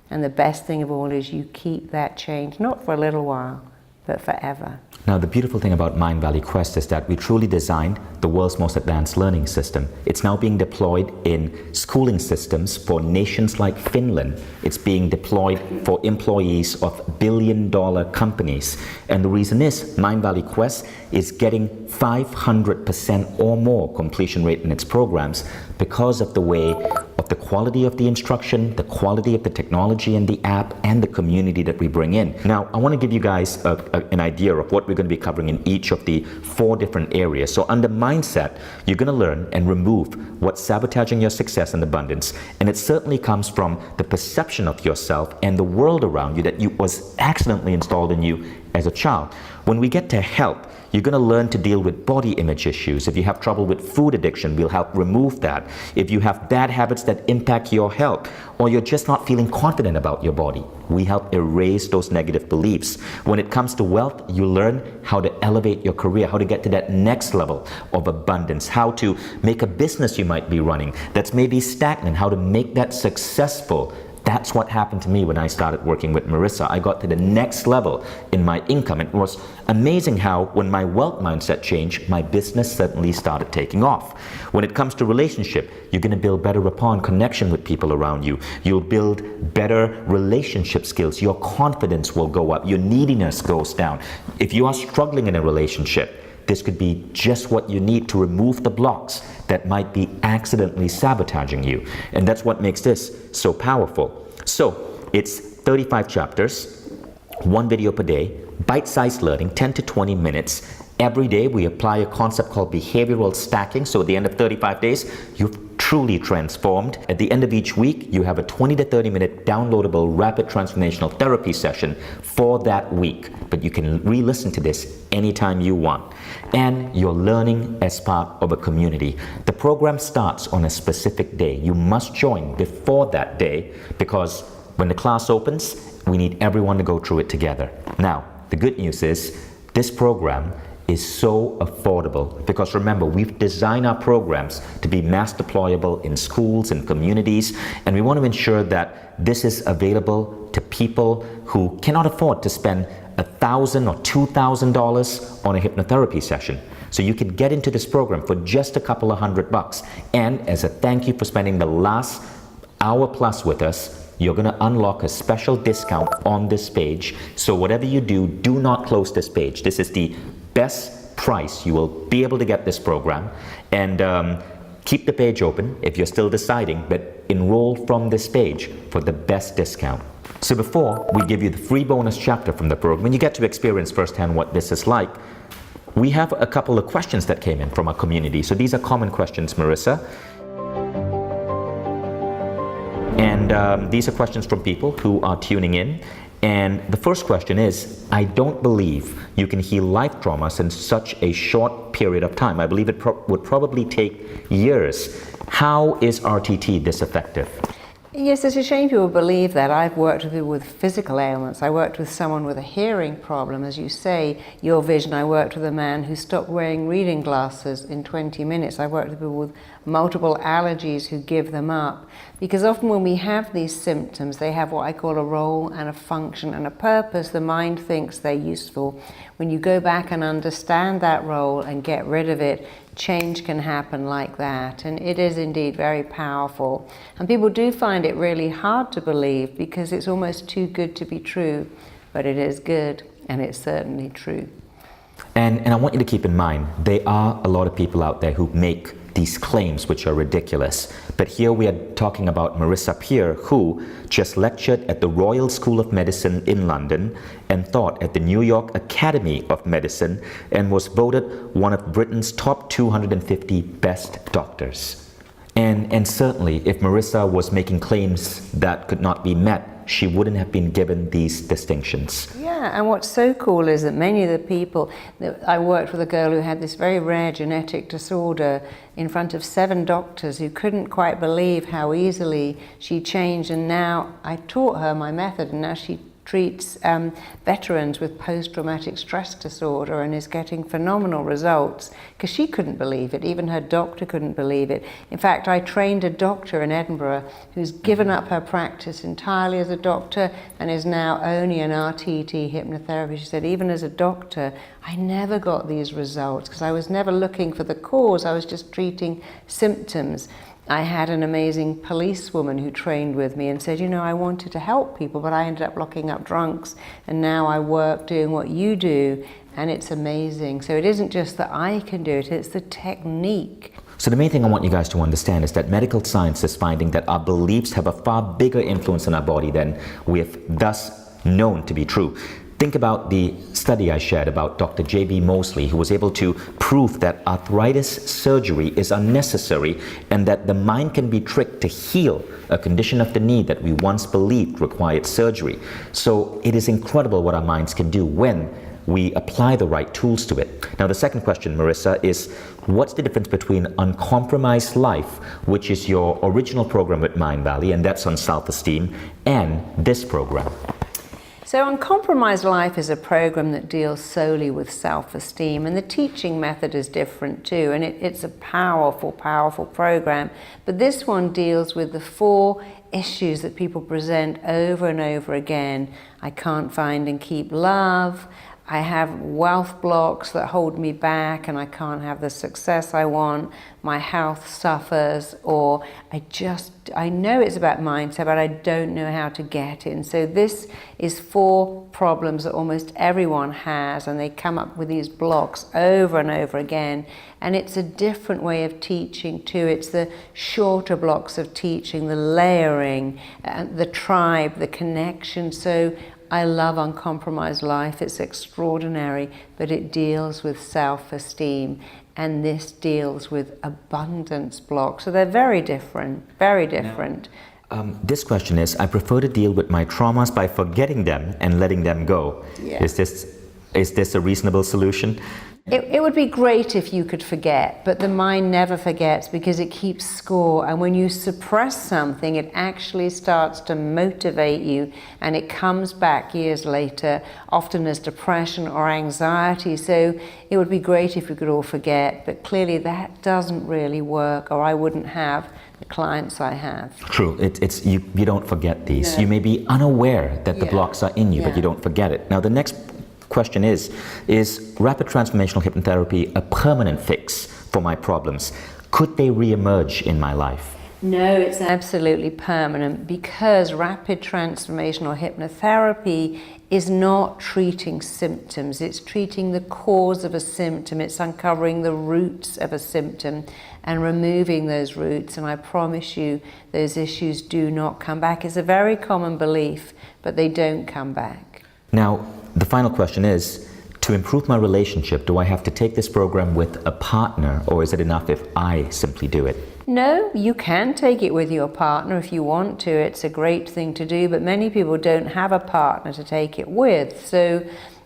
And the best thing of all is you keep that change, not for a little while, but forever. Now, the beautiful thing about Mind Valley Quest is that we truly designed the world's most advanced learning system. It's now being deployed in schooling systems for nations like Finland. It's being deployed for employees of billion-dollar companies. And the reason is Mind Valley Quest is getting 500% or more completion rate in its programs because of the way of the quality of the instruction, the quality of the technology in the app, and the community that we bring in. Now, I want to give you guys an idea of what we're going to be covering in each of the 4 different areas. So under mindset, you're going to learn and remove what's sabotaging your success and abundance. And it certainly comes from the perception of yourself and the world around you that was accidentally installed in you as a child. When we get to health, you're going to learn to deal with body image issues. If you have trouble with food addiction, we'll help remove that. If you have bad habits that impact your health, or you're just not feeling confident about your body, we help erase those negative beliefs. When it comes to wealth, you learn how to elevate your career, how to get to that next level of abundance, how to make a business you might be running that's maybe stagnant, how to make that successful. That's what happened to me when I started working with Marissa. I got to the next level in my income. It was amazing how when my wealth mindset changed, my business suddenly started taking off. When it comes to relationship, you're going to build better rapport and connection with people around you. You'll build better relationship skills. Your confidence will go up. Your neediness goes down. If you are struggling in a relationship, this could be just what you need to remove the blocks that might be accidentally sabotaging you. And that's what makes this so powerful. So it's 35 chapters, 1 video per day, bite-sized learning, 10 to 20 minutes. Every day we apply a concept called behavioral stacking. So at the end of 35 days, you've truly transformed. At the end of each week, you have a 20 to 30 minute downloadable rapid transformational therapy session for that week. But you can re-listen to this anytime you want. And you're learning as part of a community. The program starts on a specific day. You must join before that day because when the class opens, we need everyone to go through it together. Now, the good news is this program is so affordable because remember, we've designed our programs to be mass deployable in schools and communities, and we want to ensure that this is available to people who cannot afford to spend $1,000 or $2,000 on a hypnotherapy session. So you can get into this program for just a couple of $100. And as a thank you for spending the last hour plus with us, you're going to unlock a special discount on this page. So whatever you do, do not close this page. This is the best price you will be able to get this program. And keep the page open if you're still deciding, but enroll from this page for the best discount. So before we give you the free bonus chapter from the program, and you get to experience firsthand what this is like, we have a couple of questions that came in from our community. So these are common questions, Marissa. And these are questions from people who are tuning in. And the first question is, I don't believe you can heal life traumas in such a short period of time. I believe it would probably take years. How is RTT this effective? Yes, it's a shame people believe that. I've worked with people with physical ailments. I worked with someone with a hearing problem, as you say, your vision. I worked with a man who stopped wearing reading glasses in 20 minutes. I worked with people with multiple allergies who give them up. Because often when we have these symptoms, they have what I call a role and a function and a purpose. The mind thinks they're useful. When you go back and understand that role and get rid of it, change can happen like that. And it is indeed very powerful. And people do find it really hard to believe because it's almost too good to be true. But it is good, and it's certainly true. And I want you to keep in mind, there are a lot of people out there who make these claims which are ridiculous. But here we are talking about Marissa Peer, who just lectured at the Royal School of Medicine in London and taught at the New York Academy of Medicine and was voted one of Britain's top 250 best doctors. And certainly, if Marissa was making claims that could not be met, she wouldn't have been given these distinctions. Yeah, and what's so cool is that many of the people, I worked with a girl who had this very rare genetic disorder in front of 7 doctors who couldn't quite believe how easily she changed, and now I taught her my method, and now she treats veterans with post-traumatic stress disorder and is getting phenomenal results because she couldn't believe it. Even her doctor couldn't believe it. In fact, I trained a doctor in Edinburgh who's given up her practice entirely as a doctor and is now only an RTT hypnotherapist. She said, even as a doctor, I never got these results because I was never looking for the cause. I was just treating symptoms. I had an amazing policewoman who trained with me and said, you know, I wanted to help people, but I ended up locking up drunks, and now I work doing what you do, and it's amazing. So it isn't just that I can do it, it's the technique. So the main thing I want you guys to understand is that medical science is finding that our beliefs have a far bigger influence on our body than we have thus known to be true. Think about the study I shared about Dr. J.B. Mosley, who was able to prove that arthritis surgery is unnecessary and that the mind can be tricked to heal a condition of the knee that we once believed required surgery. So it is incredible what our minds can do when we apply the right tools to it. Now, the second question, Marissa, is what's the difference between Uncompromised Life, which is your original program with Mind Valley, and that's on self-esteem, and this program? So Uncompromised Life is a program that deals solely with self-esteem, and the teaching method is different too, and it's a powerful, powerful program. But this one deals with the 4 issues that people present over and over again. I can't find and keep love. I have wealth blocks that hold me back and I can't have the success I want. My health suffers, or I know it's about mindset, but I don't know how to get it. And so this is 4 problems that almost everyone has, and they come up with these blocks over and over again. And it's a different way of teaching too. It's the shorter blocks of teaching, the layering, the tribe, the connection. So I love Uncompromised Life. It's extraordinary, but it deals with self-esteem, and this deals with abundance blocks. So they're very different, very different. This question is, I prefer to deal with my traumas by forgetting them and letting them go. Yeah. Is this a reasonable solution? It would be great if you could forget, but the mind never forgets because it keeps score. And when you suppress something, it actually starts to motivate you, and it comes back years later, often as depression or anxiety. So it would be great if we could all forget, but clearly that doesn't really work, or I wouldn't have the clients I have. True. You don't forget these. No. You may be unaware that the blocks are in you, but you don't forget it. Now, the next question is rapid transformational hypnotherapy a permanent fix for my problems? Could they re-emerge in my life? No, it's absolutely permanent, because rapid transformational hypnotherapy is not treating symptoms. It's treating the cause of a symptom. It's uncovering the roots of a symptom and removing those roots. And I promise you, those issues do not come back. It's a very common belief, but they don't come back. Now, the final question is, to improve my relationship, do I have to take this program with a partner, or is it enough if I simply do it? No, you can take it with your partner if you want to. It's a great thing to do, but many people don't have a partner to take it with. So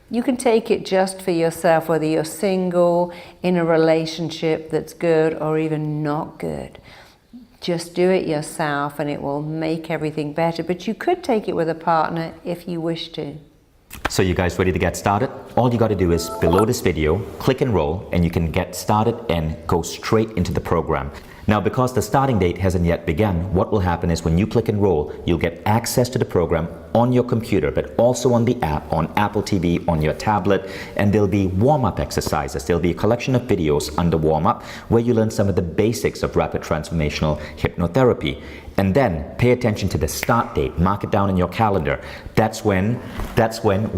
you can take it just for yourself, whether you're single, in a relationship that's good, or even not good. Just do it yourself and it will make everything better. But you could take it with a partner if you wish to. So you guys ready to get started? All you got to do is below this video, click enroll, and you can get started and go straight into the program. Now, because the starting date hasn't yet begun, what will happen is when you click enroll, you'll get access to the program on your computer, but also on the app, on Apple TV, on your tablet, and there'll be warm-up exercises. There'll be a collection of videos under warm-up where you learn some of the basics of rapid transformational hypnotherapy. And then pay attention to the start date, mark it down in your calendar. That's when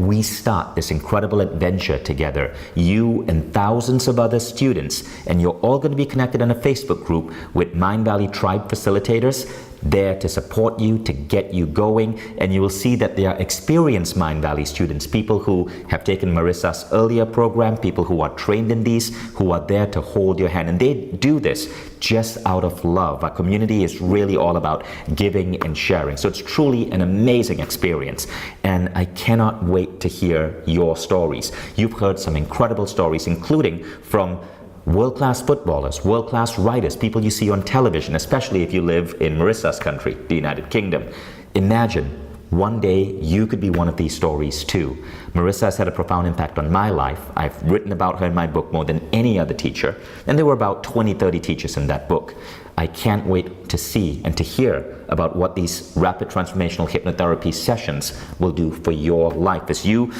we start this incredible adventure together. You and thousands of other students, and you're all going to be connected in a Facebook group with Mind Valley Tribe facilitators there to support you, to get you going. And you will see that they are experienced Mind Valley students, people who have taken Marissa's earlier program, people who are trained in these, who are there to hold your hand. And they do this just out of love. Our community is really all about giving and sharing. So it's truly an amazing experience. And I cannot wait to hear your stories. You've heard some incredible stories, including from world-class footballers, world-class writers, people you see on television, especially if you live in Marissa's country, the United Kingdom. Imagine one day you could be one of these stories too. Marissa has had a profound impact on my life. I've written about her in my book more than any other teacher, and there were about 20, 30 teachers in that book. I can't wait to see and to hear about what these rapid transformational hypnotherapy sessions will do for your life as you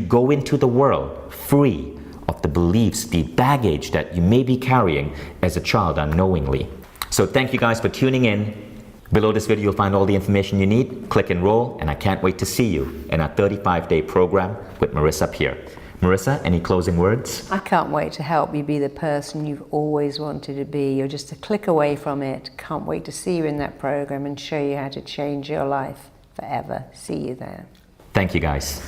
go into the world free of the beliefs, the baggage that you may be carrying as a child unknowingly. So thank you guys for tuning in. Below this video, you'll find all the information you need. Click enroll, and I can't wait to see you in our 35-day program with Marissa Peer. Marissa, any closing words? I can't wait to help you be the person you've always wanted to be. You're just a click away from it. Can't wait to see you in that program and show you how to change your life forever. See you there. Thank you, guys.